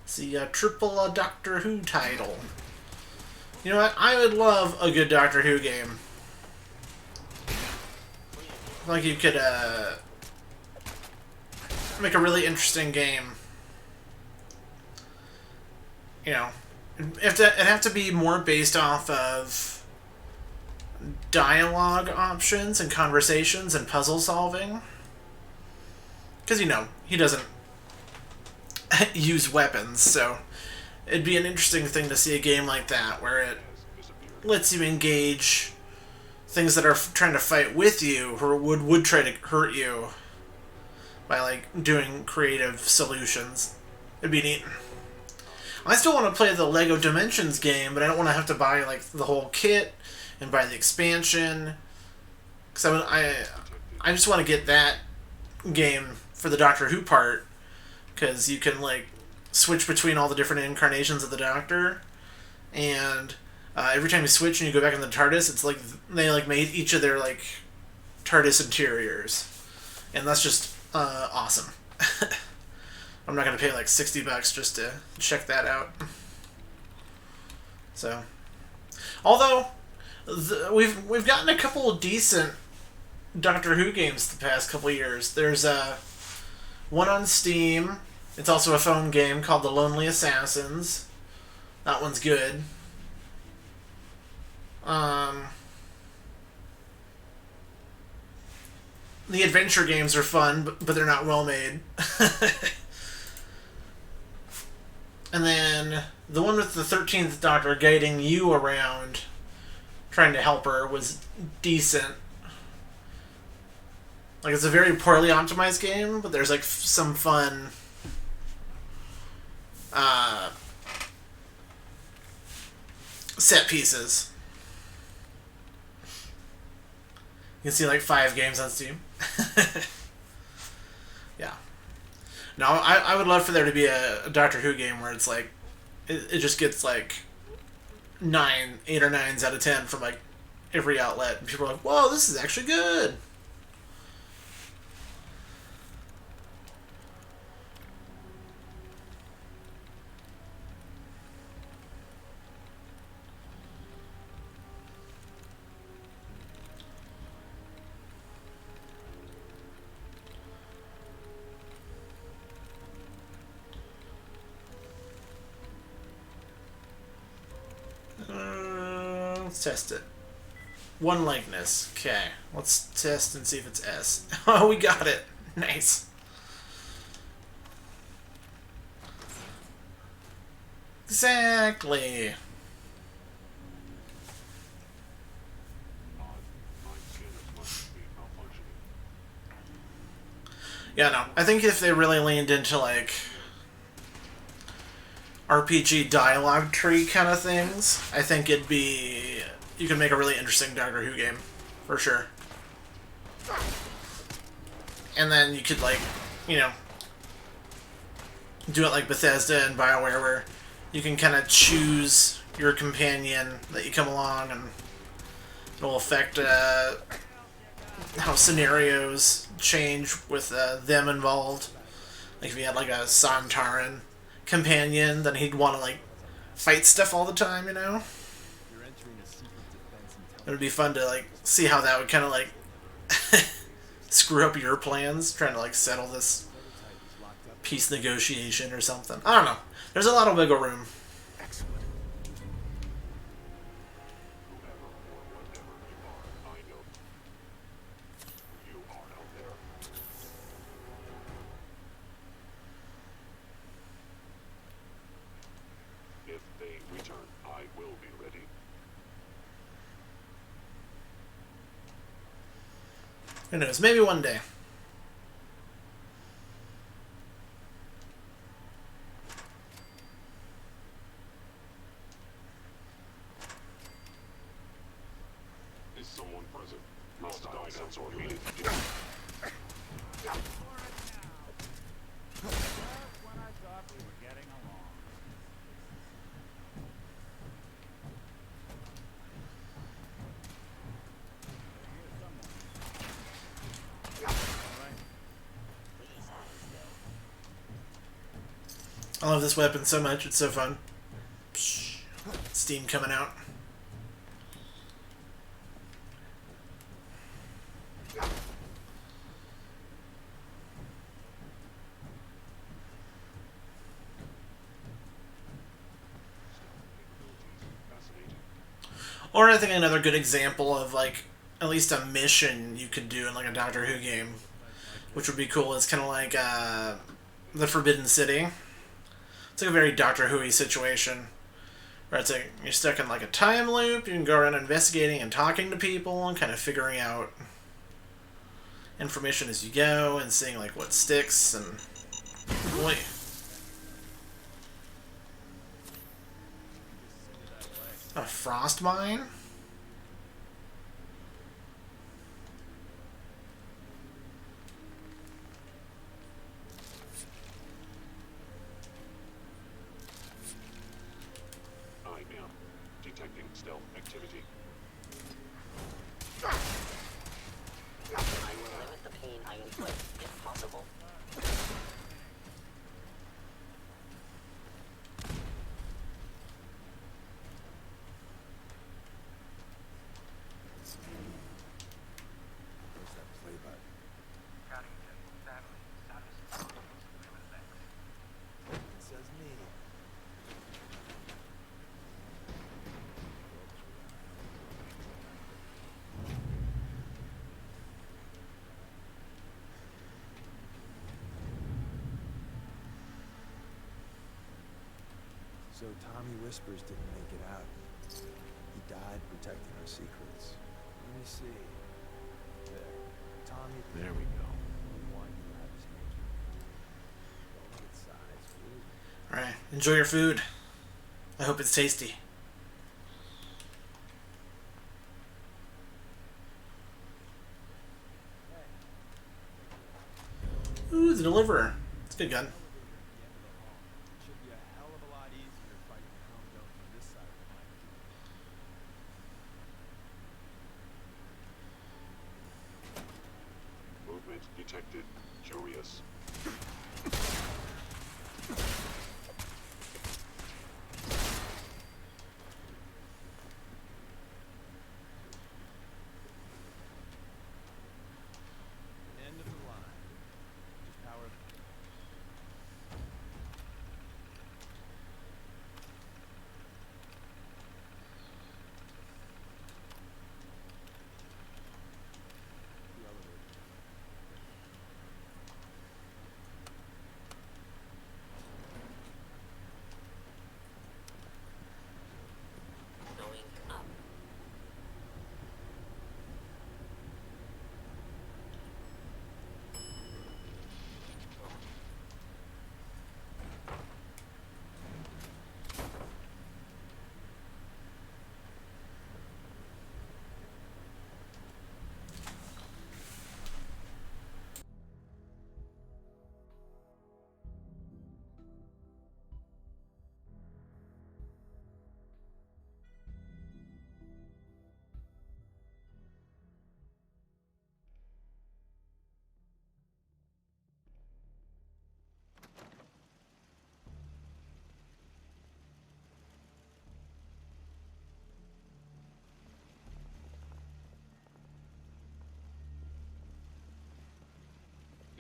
See, a triple Doctor Who title. You know what? I would love a good Doctor Who game. Like you could make a really interesting game. You know, it'd have to be more based off of dialogue options and conversations and puzzle solving. Because, he doesn't use weapons, so it'd be an interesting thing to see a game like that where it lets you engage things that are trying to fight with you or would try to hurt you by like doing creative solutions. It'd be neat. I still want to play the Lego Dimensions game, but I don't want to have to buy like the whole kit and buy the expansion, because I just want to get that game for the Doctor Who part, because you can like switch between all the different incarnations of the Doctor, and every time you switch and you go back in the TARDIS, it's like they like made each of their like TARDIS interiors, and that's just awesome. I'm not gonna pay like $60 just to check that out. So, although we've gotten a couple of decent Doctor Who games the past couple of years. There's one on Steam. It's also a phone game called The Lonely Assassins. That one's good. The adventure games are fun, but they're not well made. And then the one with the 13th Doctor guiding you around, trying to help her, was decent. Like, it's a very poorly optimized game, but there's like some fun set pieces. You can see like 5 games on Steam. Yeah. No, I would love for there to be a Doctor Who game where it's like, it just gets like 8 or 9s out of 10 from like every outlet, and people are like, "Whoa, this is actually good." Let's test it. One likeness. Okay. Let's test and see if it's S. Oh, we got it. Nice. Exactly. Yeah, no. I think if they really leaned into, like, RPG dialogue tree kind of things, I think it'd be... You could make a really interesting Doctor Who game. For sure. And then you could, like, you know, do it like Bethesda and BioWare, where you can kind of choose your companion that you come along, and it'll affect how scenarios change with them involved. Like if you had like a Santaran companion, then he'd want to like fight stuff all the time, you know? It would be fun to like see how that would kind of like screw up your plans, trying to like settle this peace negotiation or something. I don't know. There's a lot of wiggle room. If they return, I will be ready. Who knows? Maybe one day. Is someone present? Must die sensor needed. I love this weapon so much. It's so fun. Steam coming out. Or I think another good example of like at least a mission you could do in like a Doctor Who game, which would be cool, is kind of like the Forbidden City. It's like a very Doctor Who-y situation, where it's like you're stuck in like a time loop. You can go around investigating and talking to people and kind of figuring out information as you go and seeing like what sticks and boy. A frost mine? I am detecting stealth activity. I will limit the pain I inflict, if possible. Where's that play button? It says me. So Tommy Whispers didn't make it out. He died protecting our secrets. Let me see. There. Tommy. There we go. We want you to have his nature. Don't let it size, please. Alright, enjoy your food. I hope it's tasty. Ooh, the Deliverer. It's a good gun. Should be a hell of a lot easier fighting Chrome Domes on this side of the minefield. Movement detected. Curious. End of the line. Just power. The elevator. Going up.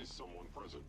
Is someone present?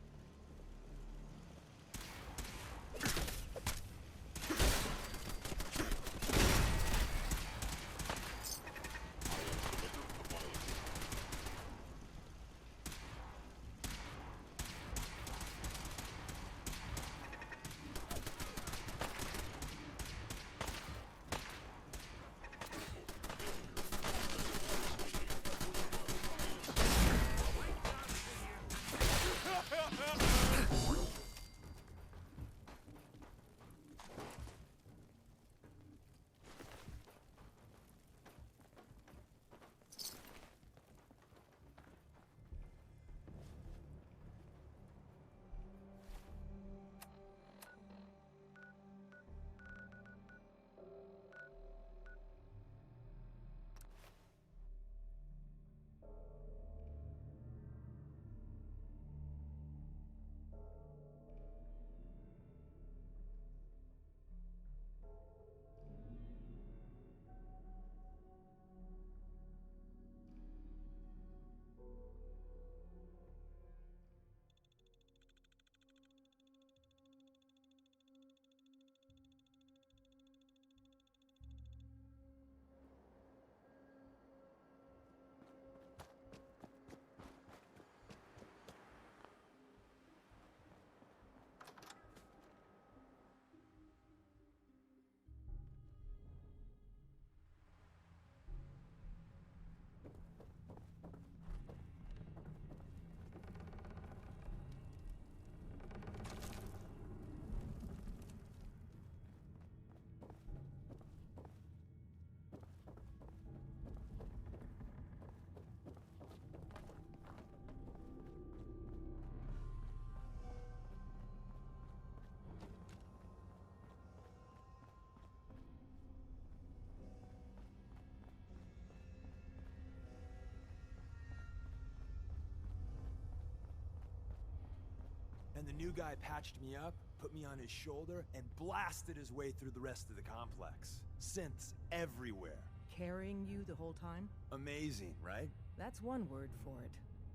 And the new guy patched me up, put me on his shoulder, and blasted his way through the rest of the complex. Synths everywhere. Carrying you the whole time? Amazing, right? That's one word for it.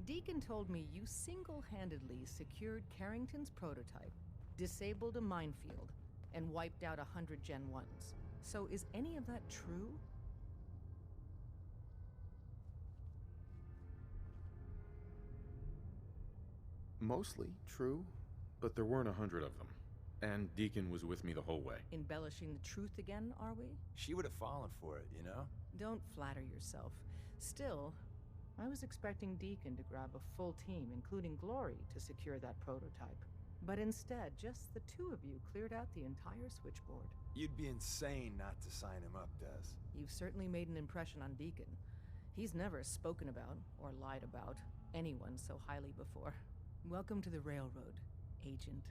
Deacon told me you single-handedly secured Carrington's prototype, disabled a minefield, and wiped out 100 Gen 1s. So is any of that true? Mostly true, but there weren't 100 of them. And Deacon was with me the whole way. Embellishing the truth again, are we? She would have fallen for it, you know? Don't flatter yourself. Still, I was expecting Deacon to grab a full team, including Glory, to secure that prototype. But instead, just the two of you cleared out the entire switchboard. You'd be insane not to sign him up, Des. You've certainly made an impression on Deacon. He's never spoken about, or lied about, anyone so highly before. Welcome to the Railroad, Agent.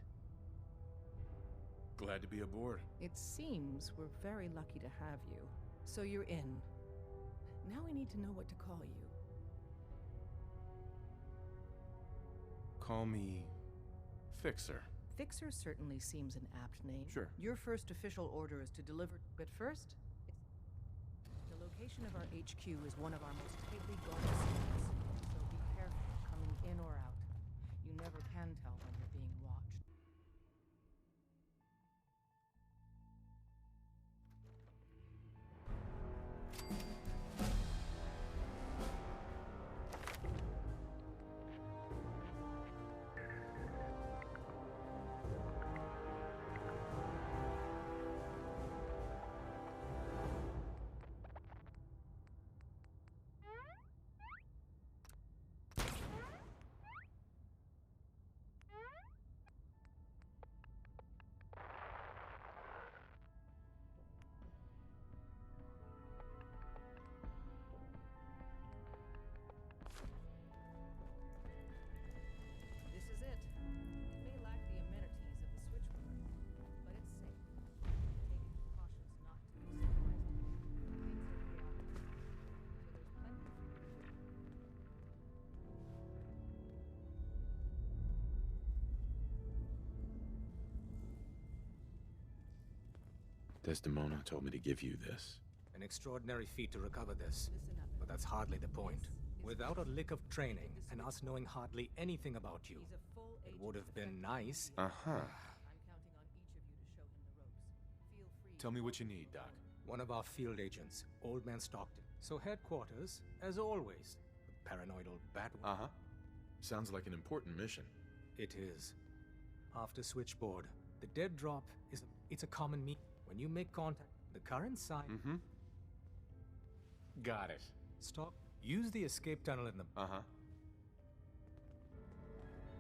Glad to be aboard. It seems we're very lucky to have you. So you're in. Now we need to know what to call you. Call me Fixer. Fixer certainly seems an apt name. Sure. Your first official order is to deliver, but first, the location of our HQ is one of our most tightly guarded secrets, so be careful coming in or out. You never can tell when you're being watched. This is it. It may lack the amenities of the switchboard, but it's safe. Taking precautions not to be surprised. Things are chaotic, so there's plenty for you to do. Desdemona told me to give you this. An extraordinary feat to recover this. Listen up. But that's hardly the point. Without a lick of training, and us knowing hardly anything about you, He's a full it agent would have been nice. Uh-huh. I'm counting on each of you to show him the ropes. Feel free. Tell me what you need, Doc. One of our field agents, Old Man Stockton. So headquarters, as always, the paranoid old bat. Uh-huh. Sounds like an important mission. It is. After switchboard, the dead drop it's a common meet. When you make contact, the current sign. Mm-hmm. Got it. Stop. Use the escape tunnel in the. Uh-huh.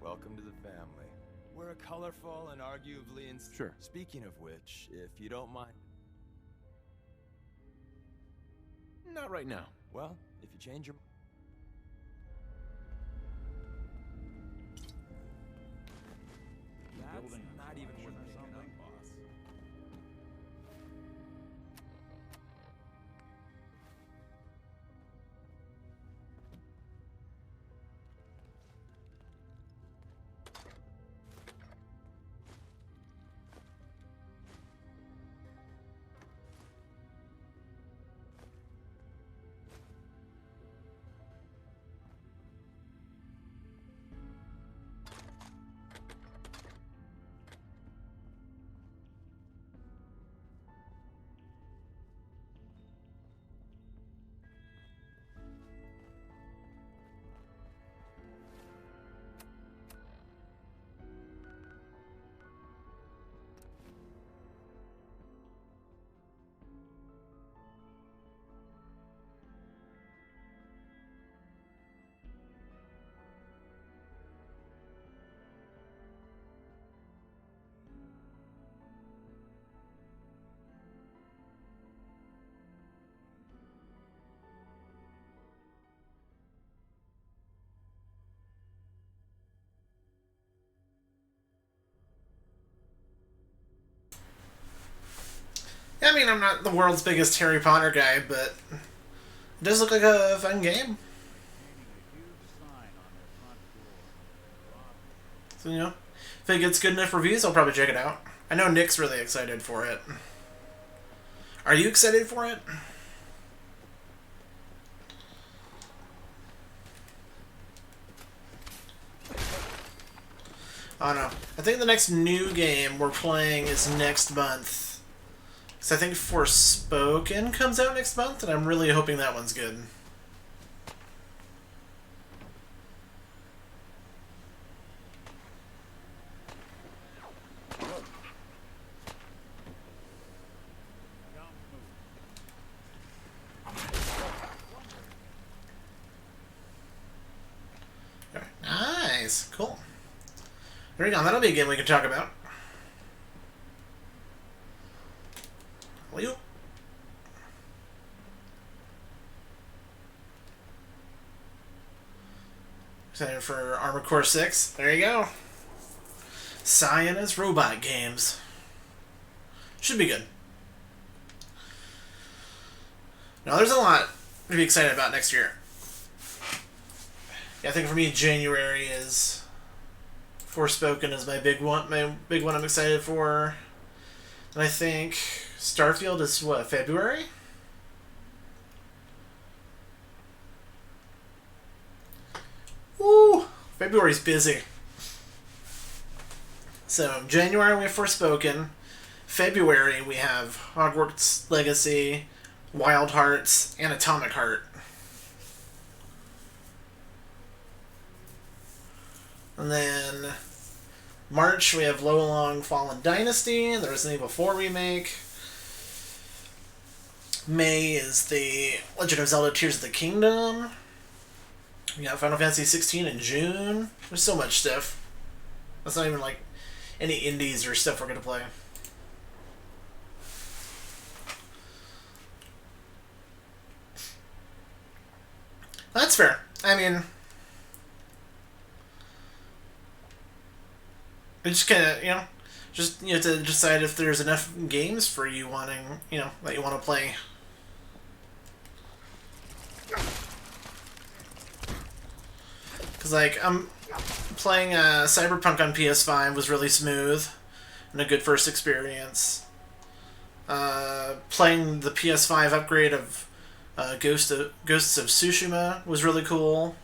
Welcome to the family. We're a colorful and arguably Sure. Speaking of which, if you don't mind. Not right now. Well, if you change your. That's not even worth picking up, boss. I mean, I'm not the world's biggest Harry Potter guy, but it does look like a fun game. So, you know, if it gets good enough reviews, I'll probably check it out. I know Nick's really excited for it. Are you excited for it? I don't know. I think the next new game we're playing is next month. So I think Forspoken comes out next month, and I'm really hoping that one's good. Nice. Cool. There you go. That'll be a game we can talk about. Well, Excited for Armored Core 6. There you go. Science robot games. Should be good. Now, there's a lot to be excited about next year. Yeah, I think for me, January is Forspoken is my big one. My big one I'm excited for. And I think Starfield is what, February? Woo! February's busy. So, January we have Forspoken. February we have Hogwarts Legacy, Wild Hearts, and Atomic Heart. And then March we have Lo Long Fallen Dynasty, the Resident Evil 4 remake. May is the Legend of Zelda Tears of the Kingdom. We got Final Fantasy 16 in June. There's so much stuff. That's not even like any indies or stuff we're going to play. That's fair. I mean, it's just kind of, you know, just you have to decide if there's enough games for you wanting, you know, that you want to play. Because, like, I'm playing Cyberpunk on PS5 was really smooth and a good first experience. Playing the PS5 upgrade of Ghosts of Tsushima was really cool.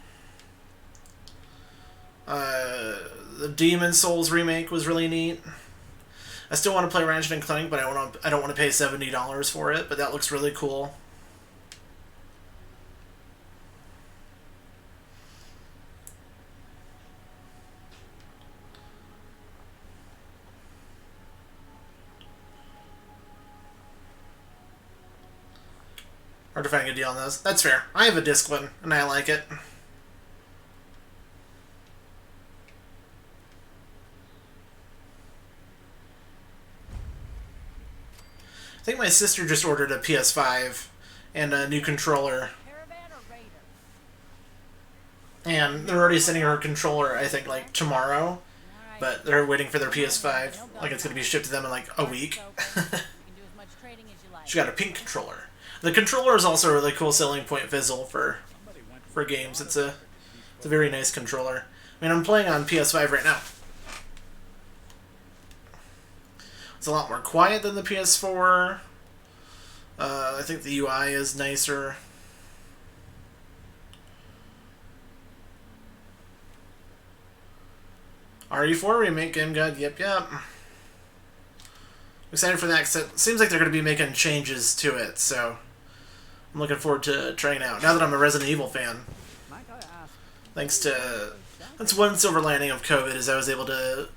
The Demon Souls remake was really neat. I still want to play Ratchet and Clank, but I don't want to pay $70 for it. But that looks really cool. Hard to find a good deal on those. That's fair. I have a disc one, and I like it. I think my sister just ordered a PS5 and a new controller. And they're already sending her a controller, I think, like, tomorrow. But they're waiting for their PS5. Like, it's going to be shipped to them in, like, a week. She got a pink controller. The controller is also a really cool selling point, Fizzle, for games. It's a very nice controller. I mean, I'm playing on PS5 right now. It's a lot more quiet than the PS4. I think the UI is nicer. RE4 remake game good. Yep. I'm excited for that because it seems like they're going to be making changes to it, so I'm looking forward to trying it out. Now that I'm a Resident Evil fan, that's one silver lining of COVID is I was able to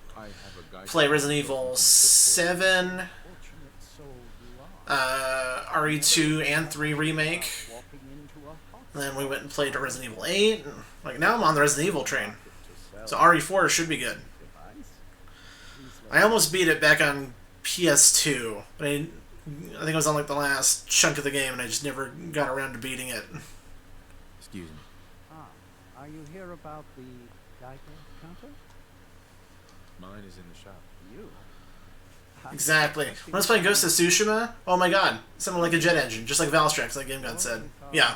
play Resident Evil 7, RE2 and 3 remake. And then we went and played Resident Evil 8. And, like, now I'm on the Resident Evil train. So RE4 should be good. I almost beat it back on PS2. But I think it was on like the last chunk of the game and I just never got around to beating it. Excuse me. Are you here about the Geiger counter? Mine is in the shop. You? Exactly. When I was playing Ghost of Tsushima, oh my god, sounded like a jet engine, just like Valstrax, like Game God said. Yeah.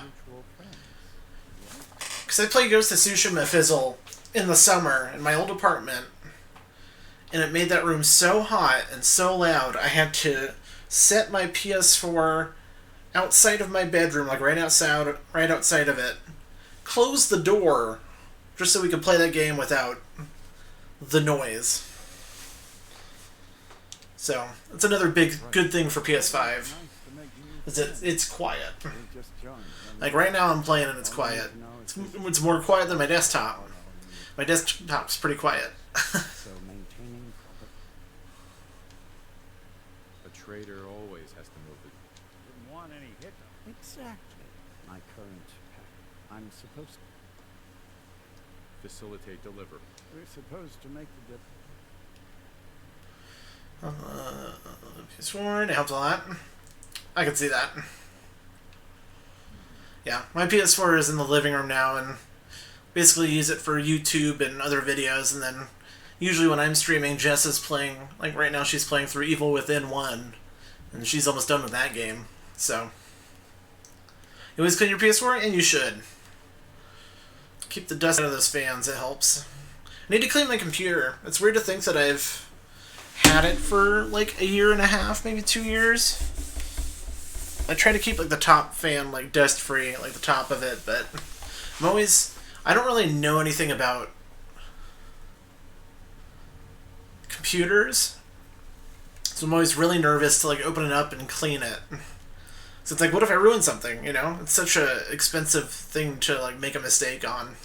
Because I played Ghost of Tsushima Fizzle in the summer in my old apartment, and it made that room so hot and so loud, I had to set my PS4 outside of my bedroom, like right outside of it, close the door, just so we could play that game without the noise. So, it's another big good thing for PS5, is it's quiet. Like right now I'm playing and it's quiet. It's more quiet than my desktop. My desktop's pretty quiet. So maintaining A trader always has to move it. didn't want any hiccup. Exactly. My current pack. I'm supposed to. Facilitate deliver. We're supposed to make the PS4, it helps a lot. I can see that. Yeah, my PS4 is in the living room now, and basically use it for YouTube and other videos, and then usually when I'm streaming, Jess is playing, like right now she's playing through Evil Within 1, and she's almost done with that game, so. You always clean your PS4, and you should. Keep the dust out of those fans, it helps. I need to clean my computer. It's weird to think that I've had it for like a year and a half, maybe 2 years. I try to keep like the top fan like dust free, like the top of it, but I don't really know anything about computers, so I'm always really nervous to like open it up and clean it. So it's like, what if I ruin something, you know? It's such a expensive thing to like make a mistake on.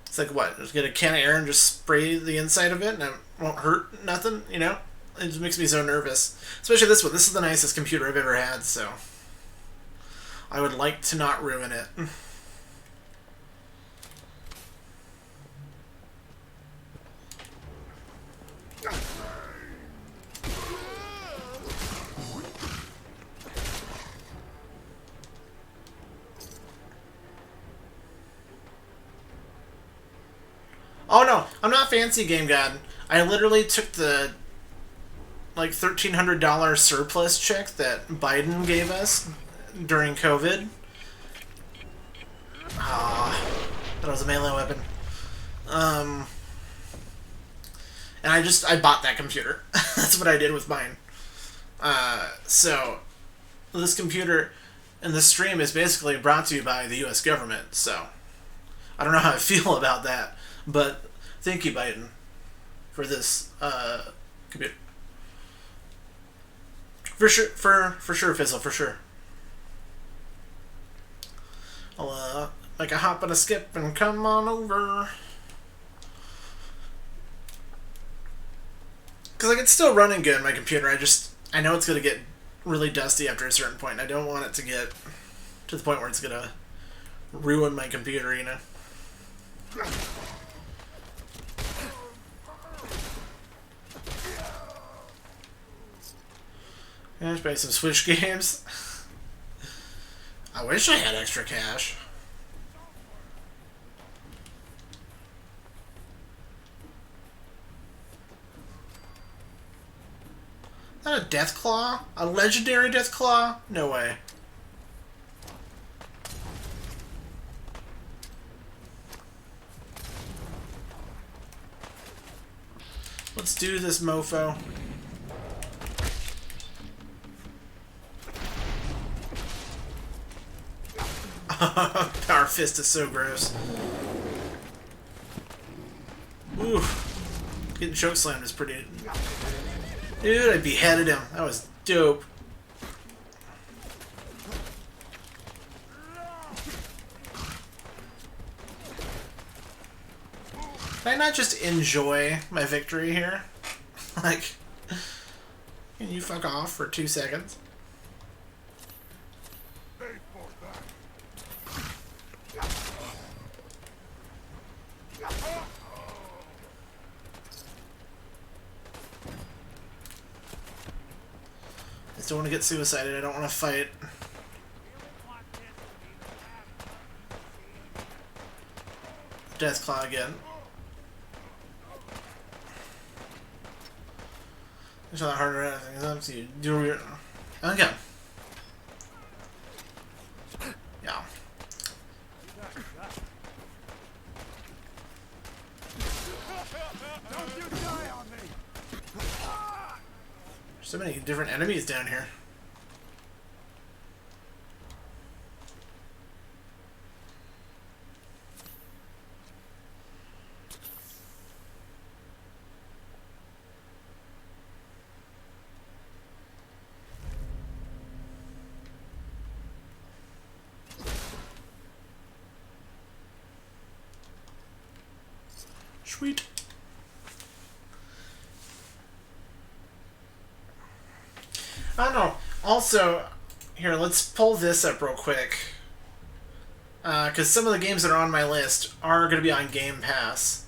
It's like, what? Just get a can of air and just spray the inside of it and it won't hurt nothing, you know? It just makes me so nervous. Especially this one. This is the nicest computer I've ever had, so I would like to not ruin it. Oh no, I'm not Fancy Game God. I literally took the like $1,300 surplus check that Biden gave us during COVID. That was a melee weapon. And I bought that computer. That's what I did with mine. So this computer and this stream is basically brought to you by the U.S. government. So I don't know how I feel about that. But thank you, Biden, for this computer. For sure, Fizzle, for sure. I'll make a hop and a skip and come on over. Because like it's still running good, my computer. I know it's gonna get really dusty after a certain point. I don't want it to get to the point where it's gonna ruin my computer, you know. Yeah, just buy some Switch games. I wish I had extra cash. Is that a Deathclaw? A legendary Deathclaw? No way. Let's do this, mofo. Power Fist is so gross. Ooh. Getting chokeslammed is pretty... Dude, I beheaded him. That was dope. Can I not just enjoy my victory here? Like, can you fuck off for 2 seconds? I don't want to get suicided. I don't want to fight. Deathclaw again. It's not harder. So you do your... Okay. Yeah. So many different enemies down here. Sweet. I don't know. Also, here, let's pull this up real quick. Because some of the games that are on my list are going to be on Game Pass.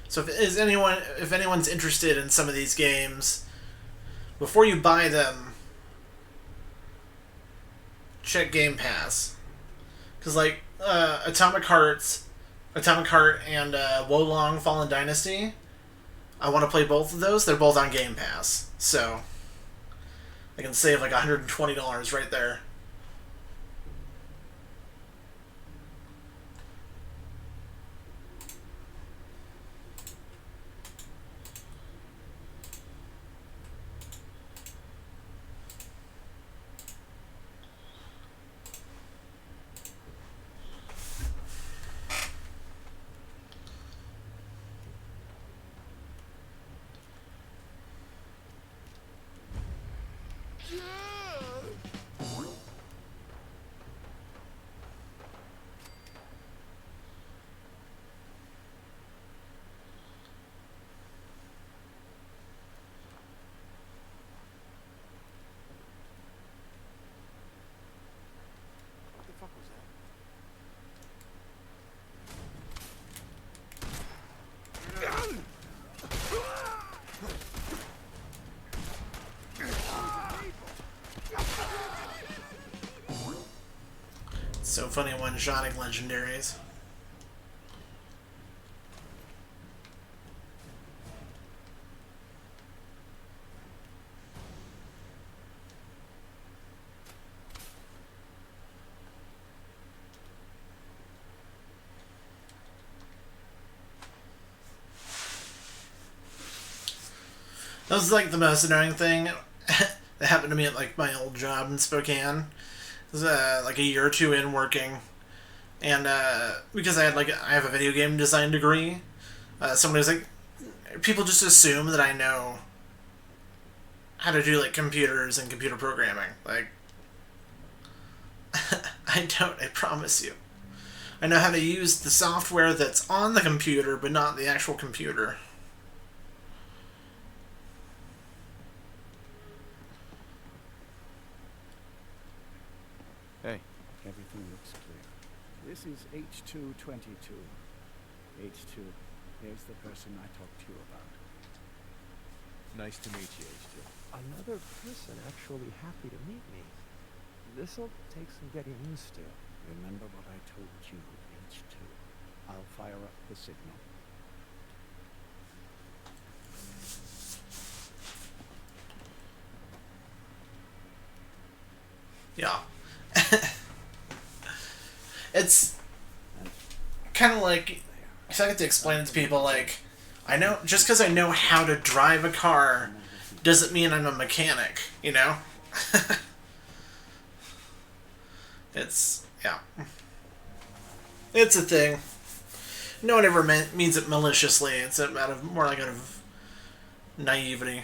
So if anyone's interested in some of these games, before you buy them, check Game Pass. Because, like, Atomic Heart and Wolong Fallen Dynasty, I want to play both of those. They're both on Game Pass. So, I can save like $120 right there. So funny one-shotting legendaries. That was like the most annoying thing that happened to me at like my old job in Spokane. It was like a year or two in working, and because I have a video game design degree, somebody was like, people just assume that I know how to do like computers and computer programming. Like, I don't. I promise you. I know how to use the software that's on the computer, but not the actual computer. Hey, everything looks clear. This is H222. H2, here's the person I talked to you about. Nice to meet you, H2. Another person actually happy to meet me. This'll take some getting used to. Remember what I told you, H2. I'll fire up the signal. Yeah. It's kind of like, because I get to explain it to people, like, I know, just because I know how to drive a car doesn't mean I'm a mechanic, you know? It's, yeah. It's a thing. No one ever means it maliciously. It's more like out of naivety.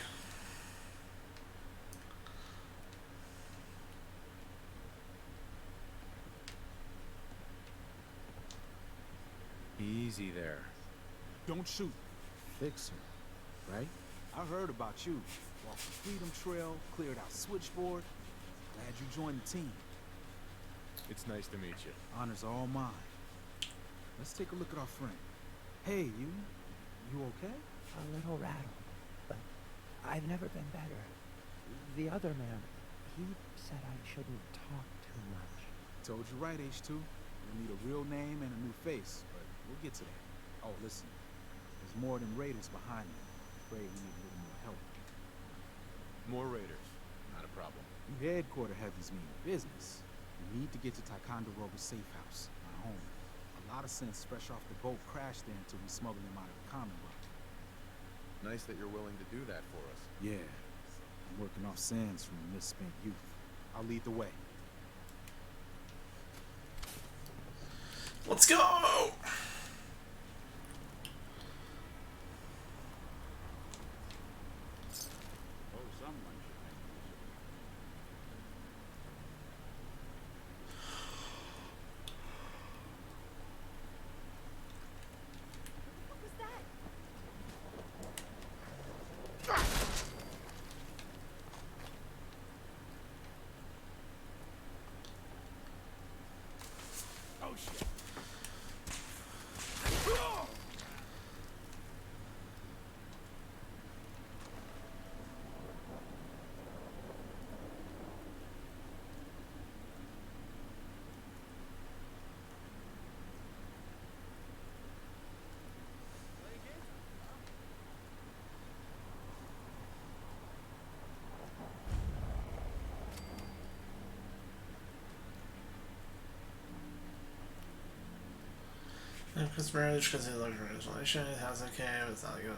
Easy there. Don't shoot. Fixer, right? I heard about you. Walked the Freedom Trail, cleared out Switchboard. Glad you joined the team. It's nice to meet you. Honors all mine. Let's take a look at our friend. Hey, you okay? A little rattled, but I've never been better. The other man, he said I shouldn't talk too much. Told you right, H2. You'll need a real name and a new face, but we'll get to that. Oh, listen. There's more than raiders behind me. Afraid we need a little more help. More raiders. Not a problem. You headquarter heavies mean business. We need to get to Ticonderoga's safe house, my home. A lot of sense fresh off the boat crashed there until we smuggled him out of the Commonwealth. Nice that you're willing to do that for us. Yeah. I'm working off sands from a misspent youth. I'll lead the way. Let's go! Because marriage, because he's looking for his relation, his house okay, but it's not good.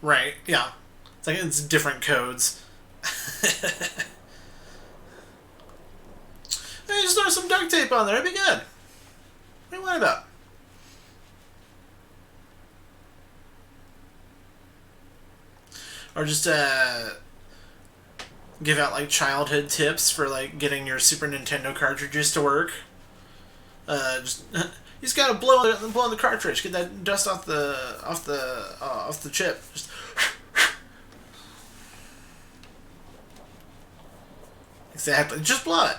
Right, yeah. It's like it's different codes. Hey, just throw some duct tape on there, it'd be good. What are you worried about? Or just give out like childhood tips for like getting your Super Nintendo cartridges to work. Just you just gotta blow the cartridge, get that dust off the chip. Just exactly, just blow it.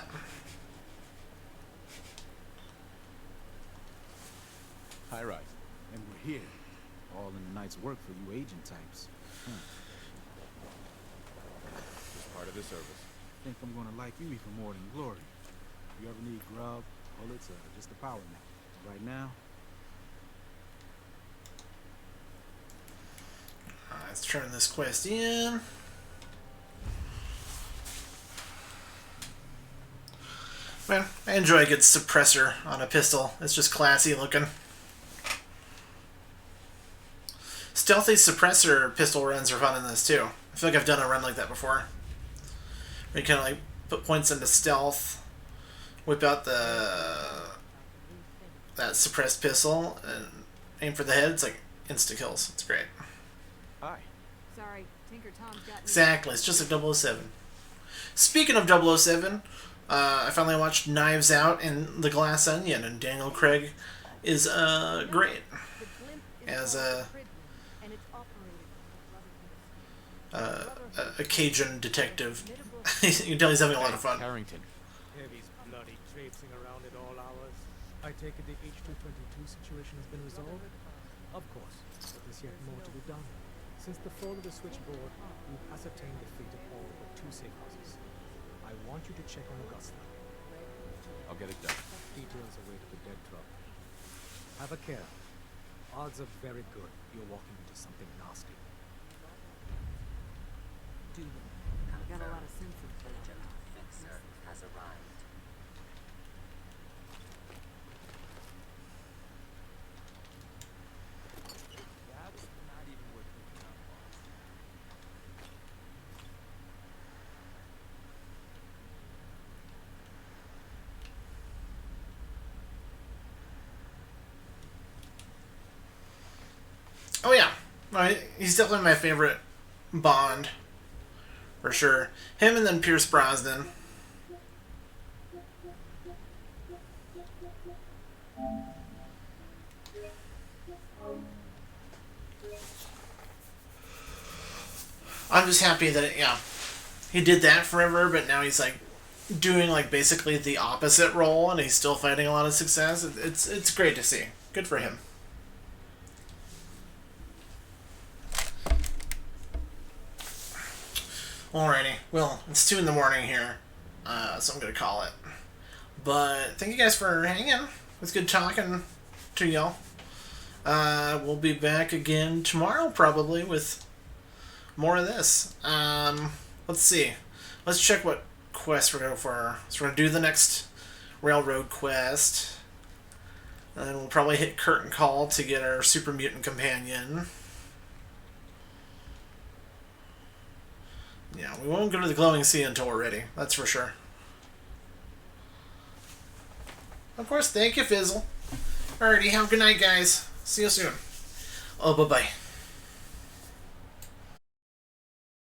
Hi, right, and we're here. All in the night's work for you agent types. Just part of the service. Think I'm gonna like you even more than Glory. If you ever need grub, bullets, or just a power nap. Right now. Let's turn this quest in. Man, I enjoy a good suppressor on a pistol. It's just classy looking. Stealthy suppressor pistol runs are fun in this too. I feel like I've done a run like that before. Where you kind of like put points into stealth, whip out that suppressed pistol, and aim for the head. It's like insta kills. It's great. Hi. Sorry, Tinker Tom's got me. Exactly. It's just like 007. Speaking of 007, I finally watched Knives Out and The Glass Onion, and Daniel Craig is great as a Cajun detective. You can tell he's having a lot of fun. Carrington. Heavy's bloody traipsing around at all hours. I take it the H-222 situation has been resolved? Of course, but there's yet more to be done. Since the fall of the switchboard, we've ascertained the fate of all but 2 safe houses. I want you to check on Augusta. I'll get it done. Details await the dead truck. Have a care. Odds are very good you're walking into something nasty. I've got a lot of sense in it. Fixer has arrived. That's not even worth thinking about, boss. Oh yeah, he's definitely my favorite Bond, for sure. Him and then Pierce Brosnan. I'm just happy that he did that forever, but now he's like doing like basically the opposite role, and he's still finding a lot of success. It's great to see. Good for him. Alrighty, well, it's 2 in the morning here, so I'm gonna call it. But thank you guys for hanging. It was good talking to y'all. We'll be back again tomorrow, probably, with more of this. Let's see. Let's check what quest we're going for. So we're gonna do the next railroad quest. And then we'll probably hit Curtain Call to get our Super Mutant Companion. Yeah, we won't go to the Glowing Sea until we're ready. That's for sure. Of course, thank you, Fizzle. Alrighty, have a good night, guys. See you soon. Oh, bye-bye.